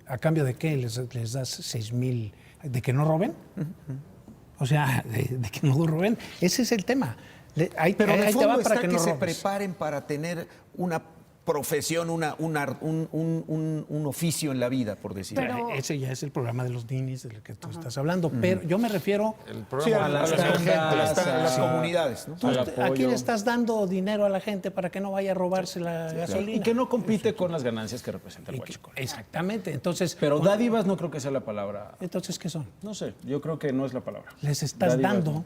¿a cambio de qué les das 6,000? ¿De que no roben? O sea, de que no roben. Ese es el tema. Pero de fondo para está que no se robes. preparen para tener una profesión, un oficio en la vida, por decirlo. Pero- Ese ya es el programa de los ninis del que tú estás hablando. Pero yo me refiero. El Sí, programa a de las tandas, comunidades, ¿no? Tú, al aquí apoyo. le estás dando dinero a la gente para que no vaya a robarse la gasolina. Y que no compite con las ganancias que representa el Y que- huachicol. Exactamente. Entonces, Pero dádivas no creo que sea la palabra. entonces, ¿qué son? No sé, yo creo que no es la palabra. Les estás Dádivas, dando. no.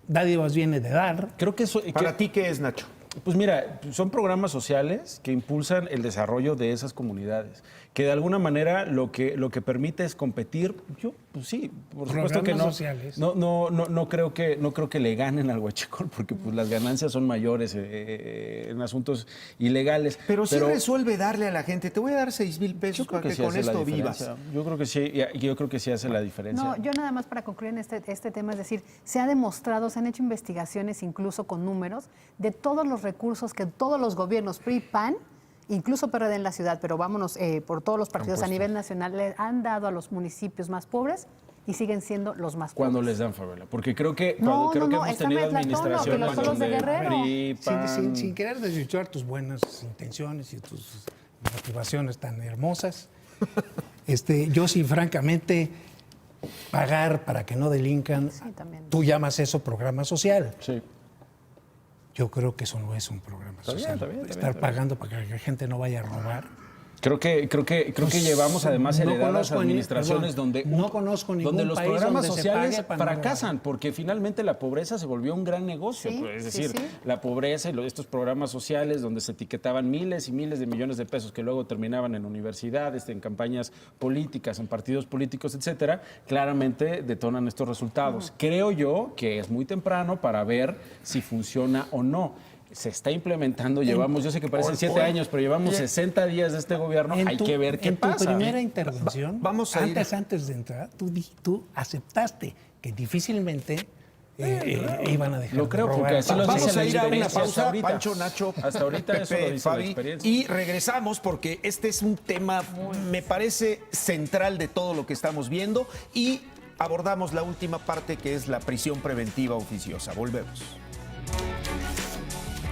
Dádivas viene de dar. Creo que eso. ¿Para ti qué es, Nacho? Pues mira, son programas sociales que impulsan el desarrollo de esas comunidades, que de alguna manera lo que permite es competir. Yo, pues sí, por supuesto que Programas no. sociales. No creo que le ganen al huachicol, porque pues las ganancias son mayores en asuntos ilegales. Pero sí resuelve darle a la gente, te voy a dar 6,000 pesos yo creo para que sí con hace la esto diferencia. vivas. Yo creo que sí, y yo creo que sí hace la diferencia. No, yo nada más para concluir en este tema, es decir, se ha demostrado, se han hecho investigaciones incluso con números de todos los recursos que todos los gobiernos PRI, PAN, incluso PRD en la ciudad, pero vámonos por todos los partidos a nivel nacional, le han dado a los municipios más pobres y siguen siendo los más Cuando pobres. les dan favela, porque creo que No, creo que no, hemos está tenido Metlatono, que administraciones los solos de donde Guerrero. PRI, PAN, Sin querer desvirtuar tus buenas intenciones y tus motivaciones tan hermosas, yo sí, francamente, pagar para que no delincan. Sí, también. Tú llamas eso programa social. Sí. Yo creo que eso no es un programa social. está bien, Estar pagando para que la gente no vaya a robar. Creo que llevamos además no heredadas conozco administraciones perdón, donde no conozco ningún donde los país programas donde se sociales pague para no fracasan robar. porque finalmente la pobreza se volvió un gran negocio. Sí, Es sí, decir, sí. la pobreza y estos programas sociales donde se etiquetaban miles y miles de millones de pesos que luego terminaban en universidades, en campañas políticas, en partidos políticos, etcétera, claramente detonan estos resultados. Creo yo que es muy temprano para ver si funciona o no. Se está implementando, llevamos, yo sé que parecen 7 años, pero llevamos 60 días de este gobierno, hay que ver qué pasa. En tu primera intervención, vamos a ir- antes de entrar, tú aceptaste que difícilmente iban a dejar Lo creo, de robar. porque así lo Vamos dice a la ir a una experiencia hasta pausa, ahorita. Pancho, Nacho, Hasta ahorita eso lo Pepe, dice la Fabi, experiencia. y regresamos porque este es un tema, me parece, central de todo lo que estamos viendo y abordamos la última parte que es la prisión preventiva oficiosa. Volvemos.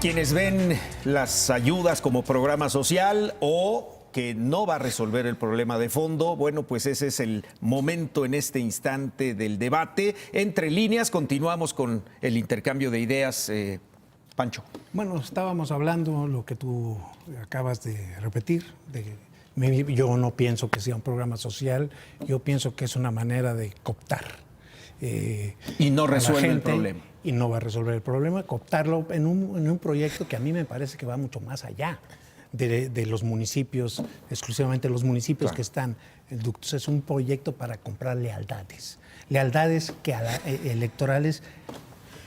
Quienes ven las ayudas como programa social o que no va a resolver el problema de fondo, bueno, pues ese es el momento en este instante del debate. Entre líneas, continuamos con el intercambio de ideas. Pancho. Bueno, estábamos hablando lo que tú acabas de repetir. Yo no pienso que sea un programa social, yo pienso que es una manera de cooptar. Y no a la resuelve el gente, problema. Y no va a resolver el problema, cooptarlo en un proyecto que a mí me parece que va mucho más allá de los municipios, exclusivamente los municipios que están en ductos. Es un proyecto para comprar lealtades que electorales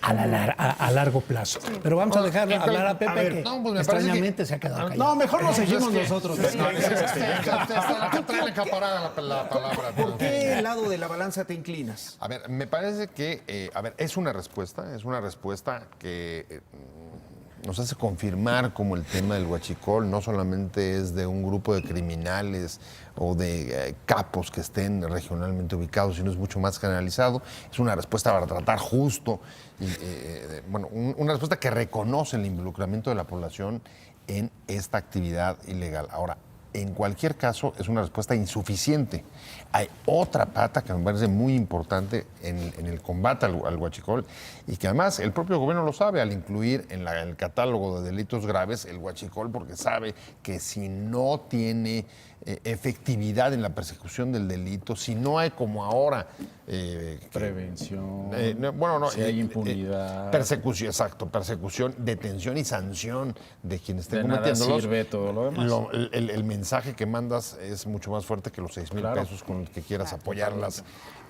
a largo plazo. Pero vamos a dejar hablar a Pepe, que no, pues me parece extrañamente que- se ha quedado callado. No, mejor nos seguimos que- nosotros. Trae acaparada la palabra. ¿Por qué lado de la balanza te inclinas? A ver, me parece que, es una respuesta que nos hace confirmar como el tema del huachicol no solamente es de un grupo de criminales o de capos que estén regionalmente ubicados, sino es mucho más generalizado. Es una respuesta para tratar justo, una respuesta que reconoce el involucramiento de la población en esta actividad ilegal. Ahora, en cualquier caso, es una respuesta insuficiente. Hay otra pata que me parece muy importante en el combate al huachicol y que además el propio gobierno lo sabe al incluir en el catálogo de delitos graves el huachicol, porque sabe que si no tiene efectividad en la persecución del delito, si no hay como ahora Prevención. Si si hay impunidad. persecución, detención y sanción de quienes estén De nada cometiéndolos. sirve todo lo demás. El mensaje que mandas es mucho más fuerte que los 6,000 Claro. pesos con los que quieras apoyarlas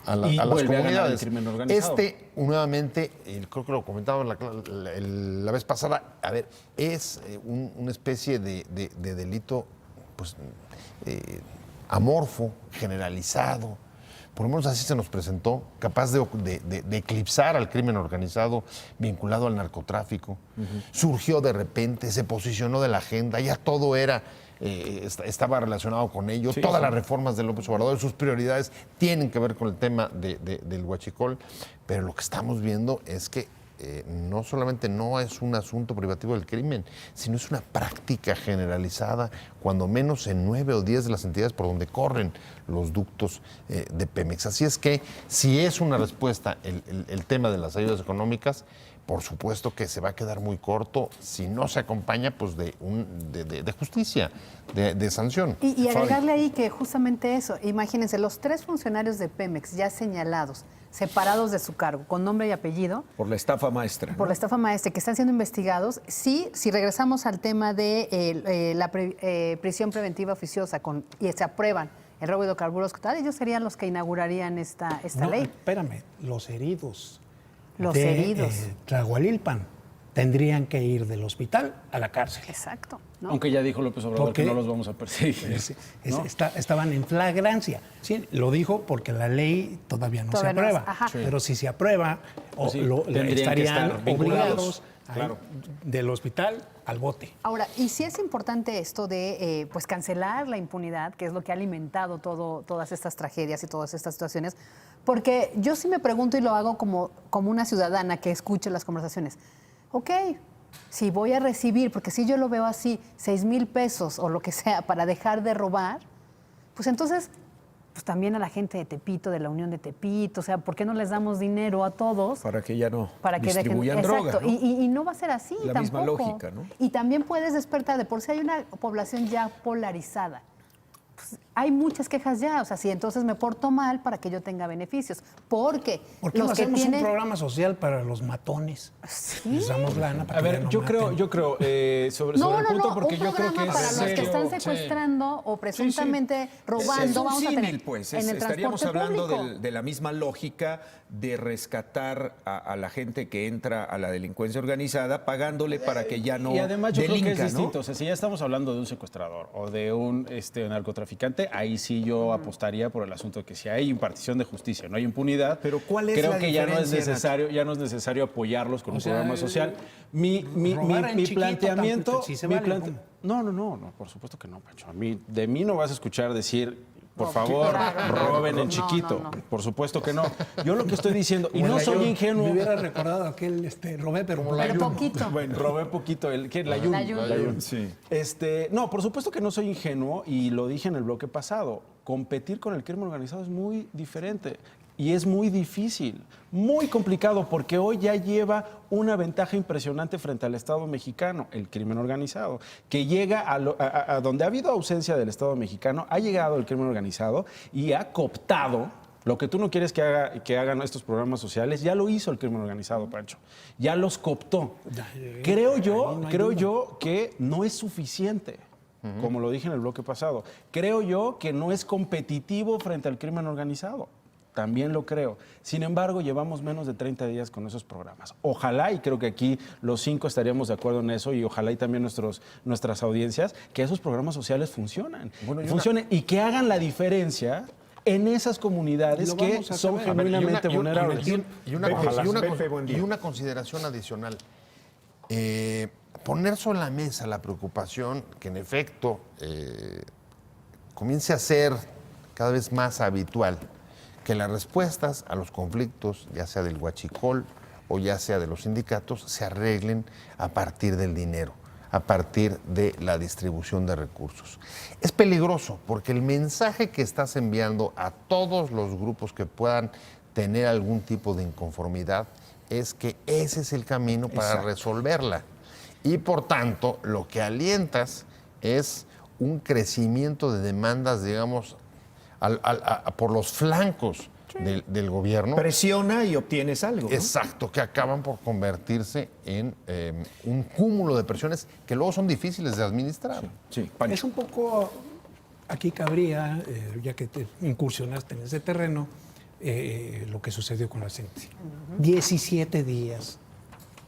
a Y las vuelve a ganar el comunidades. crimen organizado. Nuevamente, creo que lo comentaba la vez pasada, a ver, es una especie de delito pues, amorfo, generalizado. Por lo menos así se nos presentó, capaz de eclipsar al crimen organizado vinculado al narcotráfico. Surgió de repente, se posicionó de la agenda, ya todo estaba relacionado con ello. Sí, Todas sí. las reformas de López Obrador, sus prioridades tienen que ver con el tema del huachicol, pero lo que estamos viendo es que no solamente no es un asunto privativo del crimen, sino es una práctica generalizada, cuando menos en 9 o 10 de las entidades por donde corren los ductos de Pemex. Así es que si es una respuesta el tema de las ayudas económicas, por supuesto que se va a quedar muy corto si no se acompaña pues de justicia, de sanción. Y Fabi. agregarle ahí que justamente eso, imagínense, los 3 funcionarios de Pemex ya señalados, separados de su cargo, con nombre y apellido, Por la estafa maestra. por la estafa maestra, que están siendo investigados, sí, si regresamos al tema de la prisión preventiva oficiosa y se aprueban el robo de hidrocarburos, tal, ellos serían los que inaugurarían esta No, ley. espérame, los heridos. Los de, heridos. Tlahualilpan tendrían que ir del hospital a la cárcel. Exacto. ¿no? Aunque ya dijo López Obrador Porque que no los vamos a perseguir. ¿no? Estaban en flagrancia. Sí, lo dijo porque la ley todavía no Todavía se no es, aprueba. ajá. Sí. Pero si se aprueba, Pues sí, tendrían que estarían estar vinculados, obligados claro. del hospital al bote. Ahora, y sí es importante esto de pues cancelar la impunidad, que es lo que ha alimentado todas estas tragedias y todas estas situaciones, porque yo sí me pregunto y lo hago como una ciudadana que escuche las conversaciones. Ok, si voy a recibir, porque si yo lo veo así, 6,000 pesos o lo que sea para dejar de robar, pues entonces pues también a la gente de Tepito, de la Unión de Tepito, o sea, ¿por qué no les damos dinero a todos? Para que ya no Para que distribuyan dejen, droga, exacto, ¿no? y no va a ser así La tampoco. misma lógica, ¿no? Y también puedes despertar, de por sí hay una población ya polarizada. Pues, hay muchas quejas ya, o sea, si entonces me porto mal para que yo tenga beneficios, porque ¿Por qué los no que hacemos tienen... un programa social para los matones? Sí. Les damos lana para A que ya ver, no yo creo, maten. sobre No, el no, punto, no, porque un yo creo que programa es para los que serio. están secuestrando o presuntamente robando, Es un vamos a símil, tener pues. en el Estaríamos transporte hablando público. de la misma lógica de rescatar a la gente que entra a la delincuencia organizada pagándole para que ya no Y además yo delinca, creo que es ¿no? distinto. O sea, si ya estamos hablando de un secuestrador o de un narcotraficante, ahí sí yo apostaría por el asunto de que si hay impartición de justicia, no hay impunidad. Pero ¿cuál es creo la que ya no es diferencia, necesario, ya no es necesario apoyarlos con O un sea, programa social. Mi robar en chiquito planteamiento, tampoco, si se vale, ¿cómo? no, por supuesto que no, Pancho. De mí no vas a escuchar decir, por No, favor, claro. roben en No, chiquito. no. Por supuesto que no. Yo lo que estoy diciendo, y Como no el soy Ayun. ingenuo. Me hubiera recordado aquel robé, pero por Pero ayuno. poquito. Bueno, robé poquito. La Ayun. La Ayun. La Ayun. Sí. No, por supuesto que no soy ingenuo y lo dije en el bloque pasado. Competir con el crimen organizado es muy diferente y es muy difícil, muy complicado, porque hoy ya lleva una ventaja impresionante frente al Estado mexicano, el crimen organizado, que llega a donde ha habido ausencia del Estado mexicano, ha llegado el crimen organizado y ha cooptado. Lo que tú no quieres que hagan estos programas sociales, ya lo hizo el crimen organizado, Pancho. Ya los cooptó. Creo yo que no es suficiente, como lo dije en el bloque pasado. Creo yo que no es competitivo frente al crimen organizado. También lo creo. Sin embargo, llevamos menos de 30 días con esos programas. Ojalá, y creo que aquí los 5 estaríamos de acuerdo en eso, y ojalá y también nuestras audiencias, que esos programas sociales funcionen. Funcionen y que hagan la diferencia en esas comunidades Lo que vamos a son saber. genuinamente vulnerables. Pepe, buen día. Y una consideración adicional. Poner sobre la mesa la preocupación que en efecto comience a ser cada vez más habitual que las respuestas a los conflictos, ya sea del huachicol o ya sea de los sindicatos, se arreglen a partir del dinero, a partir de la distribución de recursos. Es peligroso porque el mensaje que estás enviando a todos los grupos que puedan tener algún tipo de inconformidad es que ese es el camino para resolverla. Y por tanto, lo que alientas es un crecimiento de demandas, digamos, por los flancos del gobierno. Presiona y obtienes algo, ¿no? Exacto, que acaban por convertirse en un cúmulo de presiones que luego son difíciles de administrar. Sí, Pancho. Es un poco, aquí cabría, ya que te incursionaste en ese terreno, lo que sucedió con la gente. 17 días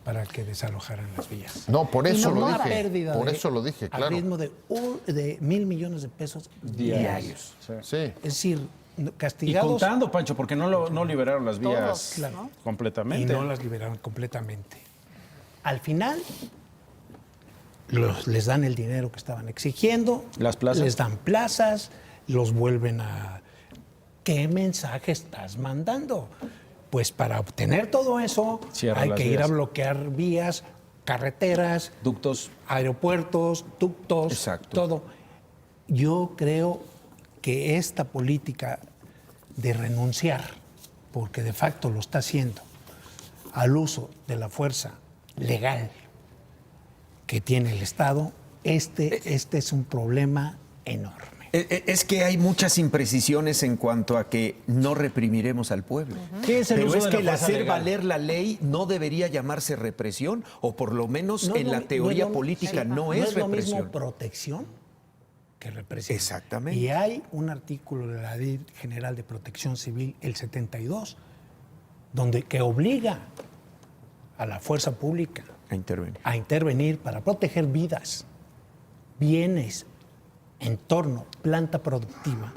para que desalojaran las vías. No, por eso lo Una dije. pérdida Por de- eso lo dije, Al claro. ritmo de 1.000 millones de pesos diarios. Sí. Es decir, Y castigados contando, Pancho, porque no liberaron las vías Todos, claro. y completamente. no las liberaron completamente. Al final, les dan el dinero que estaban exigiendo, Las plazas. les dan plazas, los vuelven a... ¿Qué mensaje estás mandando? Pues para obtener todo eso Cierra hay las que ir a vías. bloquear vías, carreteras, Ductos. aeropuertos, ductos, Exacto. todo. Yo creo que esta política de renunciar, porque de facto lo está haciendo, al uso de la fuerza legal que tiene el Estado, este es un problema enorme. Es que hay muchas imprecisiones en cuanto a que no reprimiremos al pueblo. ¿Qué es el Pero uso es de que la el fuerza hacer legal? valer la ley no debería llamarse represión, o por lo menos No es en lo la mi- teoría no es lo- política no no es es lo mismo represión. protección que represión. Exactamente. Y hay un artículo de la Ley General de Protección Civil, el 72, que obliga a la fuerza pública A intervenir. a intervenir para proteger vidas, bienes, entorno, planta productiva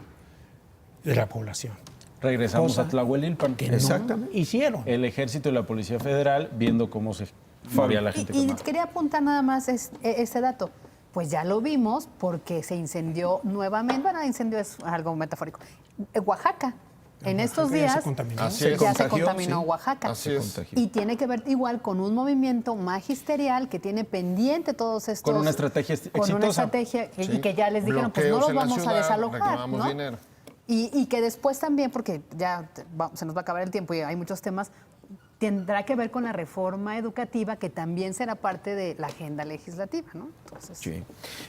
de la población. Regresamos Cosa a Tlahuelilpan. Que no Exactamente. hicieron. El ejército y la Policía Federal viendo cómo se moría la gente Y quemada. quería apuntar nada más este dato. Pues ya lo vimos porque se incendió nuevamente. Bueno, incendio es algo metafórico. Oaxaca. En estos Oaxaca ya se días contaminó. Así ya es. se contagió, contaminó sí. Oaxaca. Así es. Y tiene que ver igual con un movimiento magisterial que tiene pendiente todos estos... Con una estrategia Con una exitosa. estrategia y Sí. que ya les dijeron, pues no Bloqueos los en la vamos a ciudad, desalojar, reclamamos ¿no? dinero. Y que después también, porque ya se nos va a acabar el tiempo y hay muchos temas, tendrá que ver con la reforma educativa, que también será parte de la agenda legislativa, ¿no? Entonces, Sí.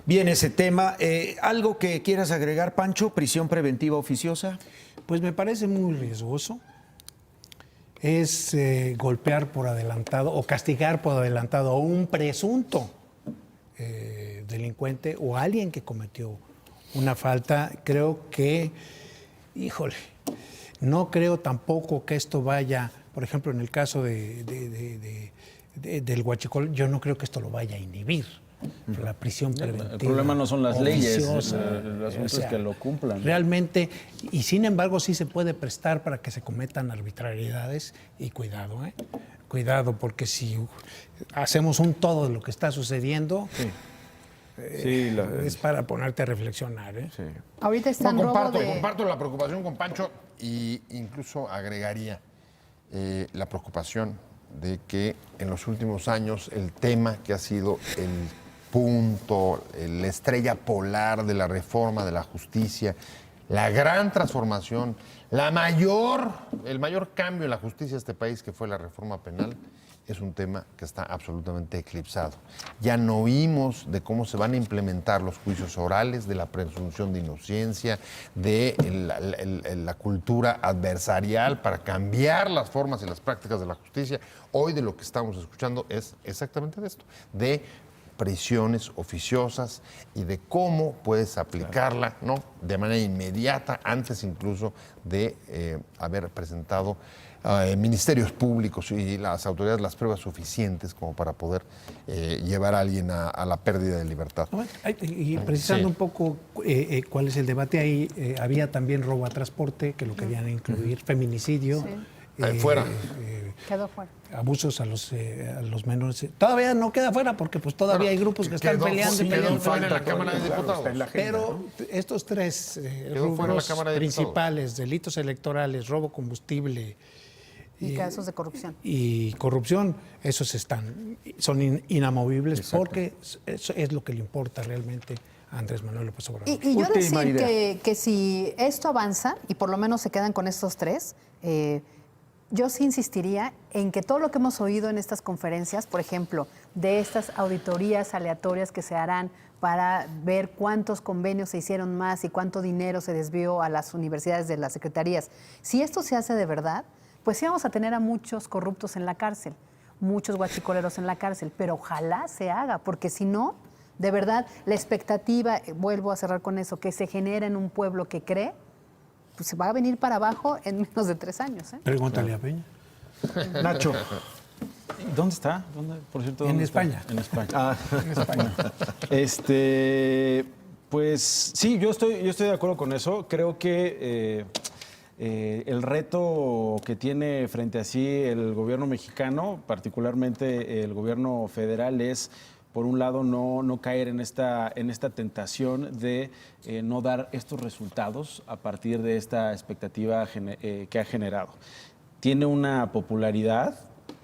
Bien, ese tema. ¿Algo que quieras agregar, Pancho? ¿Prisión preventiva oficiosa? Pues me parece muy riesgoso. Es golpear por adelantado o castigar por adelantado a un presunto delincuente o a alguien que cometió una falta. Creo que, híjole, no creo tampoco que esto vaya, por ejemplo, en el caso del huachicol, yo no creo que esto lo vaya a inhibir. La prisión preventiva. El problema no son las leyes, oficiosa. el asunto es que lo cumplan. Realmente, y sin embargo sí se puede prestar para que se cometan arbitrariedades y cuidado, cuidado, porque si hacemos un todo de lo que está sucediendo, es para ponerte a reflexionar. Sí. ahorita está No, en robo comparto la preocupación con Pancho e incluso agregaría la preocupación de que en los últimos años el tema que ha sido el punto, la estrella polar de la reforma de la justicia, la gran transformación, el mayor cambio en la justicia de este país, que fue la reforma penal, es un tema que está absolutamente eclipsado. Ya no oímos de cómo se van a implementar los juicios orales, de la presunción de inocencia, de la cultura adversarial para cambiar las formas y las prácticas de la justicia. Hoy de lo que estamos escuchando es exactamente de esto, de prisiones oficiosas y de cómo puedes aplicarla, ¿no?, de manera inmediata, antes incluso de haber presentado ministerios públicos y las autoridades las pruebas suficientes como para poder llevar a alguien a la pérdida de libertad. Y precisando un poco cuál es el debate ahí, había también robo a transporte, que lo querían incluir, feminicidio. Sí. Fuera. Quedó fuera. Abusos a los menores. Todavía no queda fuera porque pues todavía hay grupos que están peleando. Quedó fuera en la Cámara de Diputados. Pero estos tres Quedó fuera en la rubros Cámara de principales, delitos electorales, robo combustible Y casos de corrupción. y corrupción, esos son inamovibles. Exacto. Porque eso es lo que le importa realmente a Andrés Manuel López Obrador. Y yo Última decir idea. que si esto avanza y por lo menos se quedan con estos tres, yo sí insistiría en que todo lo que hemos oído en estas conferencias, por ejemplo, de estas auditorías aleatorias que se harán para ver cuántos convenios se hicieron más y cuánto dinero se desvió a las universidades de las secretarías, si esto se hace de verdad, pues sí vamos a tener a muchos corruptos en la cárcel, muchos guachicoleros en la cárcel, pero ojalá se haga, porque si no, de verdad, la expectativa, vuelvo a cerrar con eso, que se genera en un pueblo que cree, pues se va a venir para abajo en menos de 3 años. Pregúntale a Peña. Nacho, ¿dónde está? Por cierto, En ¿dónde está? España. En España. En España. Pues sí, yo estoy de acuerdo con eso. Creo que el reto que tiene frente a sí el gobierno mexicano, particularmente el gobierno federal, es, por un lado, no caer en esta tentación de no dar estos resultados a partir de esta expectativa que ha generado. Tiene una popularidad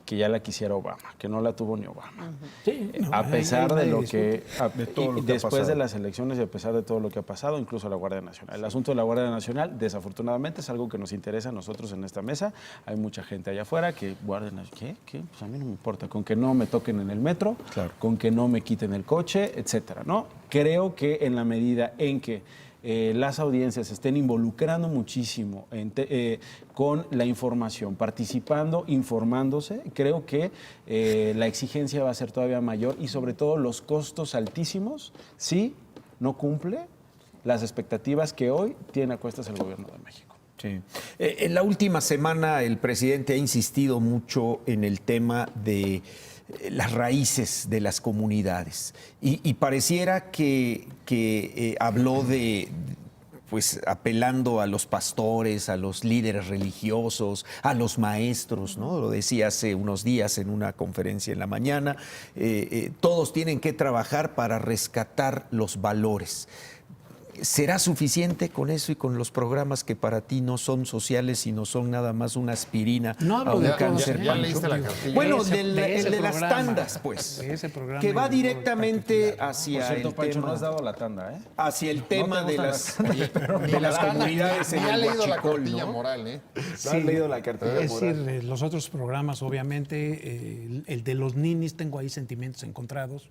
que ya la quisiera Obama, que no la tuvo ni Obama. Sí, no, A pesar de lo que, de todo lo que ha después pasado. de las elecciones y a pesar de todo lo que ha pasado, incluso la Guardia Nacional. El asunto de la Guardia Nacional, desafortunadamente, es algo que nos interesa a nosotros en esta mesa. Hay mucha gente allá afuera que, Guardia Nacional, ¿qué? Pues a mí no me importa, con que no me toquen en el metro, con que no me quiten el coche, etcétera, ¿no? Creo que en la medida en que las audiencias se estén involucrando muchísimo con la información, participando, informándose, creo que la exigencia va a ser todavía mayor y sobre todo los costos altísimos si no cumple las expectativas que hoy tiene a cuestas el gobierno de México. Sí. En la última semana el presidente ha insistido mucho en el tema de las raíces de las comunidades y pareciera que habló de, pues, apelando a los pastores, a los líderes religiosos, a los maestros, ¿no? Lo decía hace unos días en una conferencia en la mañana. Todos tienen que trabajar para rescatar los valores. ¿Será suficiente con eso y con los programas que para ti no son sociales, sino son nada más una aspirina No a hablo un de todos, cáncer? ya Pancho? leíste la cartilla. Bueno, De el ese de las programa, tandas, pues. de ese programa Que va en directamente particular. hacia Por cierto, el Pancho, no tema, has dado la tanda, ¿eh? hacia el tema de gustan las, las tandas, de las comunidades en Ya ha el leído la huachicol, cartilla ¿no? moral, ¿eh? No has leído la cartilla Es moral. decir, los otros programas, obviamente, el de los ninis, tengo ahí sentimientos encontrados.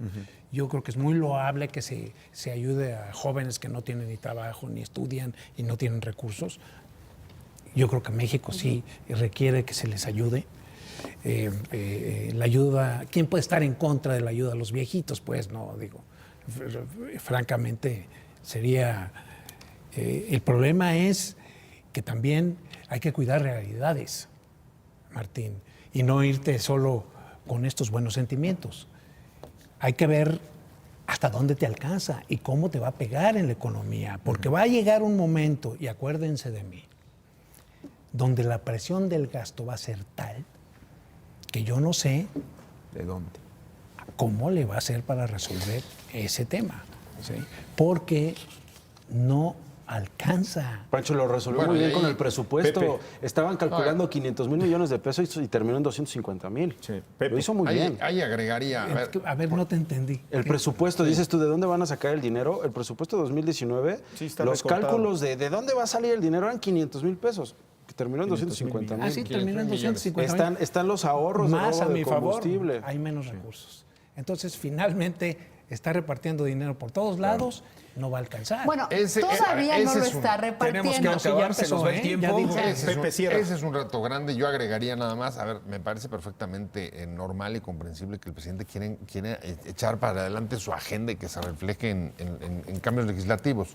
Yo creo que es muy loable que se ayude a jóvenes que no tienen ni trabajo, ni estudian y no tienen recursos. Yo creo que México sí requiere que se les ayude. La ayuda, ¿quién puede estar en contra de la ayuda a los viejitos? Pues no, digo, francamente sería... el problema es que también hay que cuidar realidades, Martín, y no irte solo con estos buenos sentimientos. Hay que ver hasta dónde te alcanza y cómo te va a pegar en la economía, porque va a llegar un momento, y acuérdense de mí, donde la presión del gasto va a ser tal que yo no sé ¿De dónde? cómo le va a hacer para resolver ese tema, ¿sí? Porque no alcanza. Pancho lo resolvió Bueno, muy y bien ahí, con el presupuesto. Pepe. Estaban calculando 500,000 millones de pesos y terminó en 250,000. Sí, Pepe. Lo hizo muy bien. Ahí agregaría, A ver, no te entendí. El presupuesto, dices tú, ¿de dónde van a sacar el dinero? El presupuesto de 2019, Sí, está los recortado. cálculos de dónde va a salir el dinero eran 500,000 pesos, que terminó en 250,000. Ah, sí, terminó en 250. Están los ahorros Más de a robo mi de favor, combustible. hay menos recursos. Entonces, finalmente, está repartiendo dinero por todos lados, no va a alcanzar. Bueno, Ese- todavía ese no lo es un- está repartiendo. Tenemos que ya acabar, se empezó, nos va el ¿eh? tiempo. Ya dijo. Pepe, cierra. Ese es un reto grande. Yo agregaría nada más, a ver, me parece perfectamente normal y comprensible que el presidente quiere echar para adelante su agenda y que se refleje en cambios legislativos.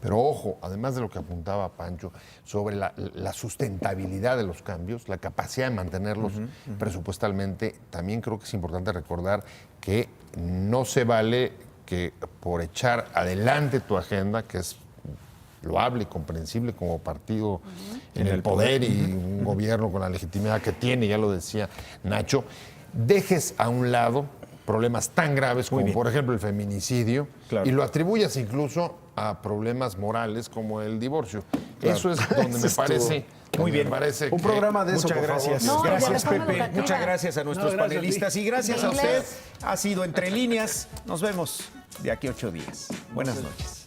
Pero ojo, además de lo que apuntaba Pancho sobre la sustentabilidad de los cambios, la capacidad de mantenerlos presupuestalmente, también creo que es importante recordar que no se vale que por echar adelante tu agenda, que es loable y comprensible como partido en el poder y un gobierno con la legitimidad que tiene, ya lo decía Nacho, dejes a un lado problemas tan graves como por ejemplo el feminicidio Claro. y lo atribuyas incluso a problemas morales como el divorcio. Eso es donde me parece... Muy bien. me parece Un que- programa de eso, Muchas por gracias. favor. No, de Gracias, reforma Pepe. educativa. Muchas gracias a nuestros No, gracias a ti. panelistas y gracias a De usted. inglés. Ha sido Entre Líneas. Nos vemos de aquí a 8 días. Buenas noches.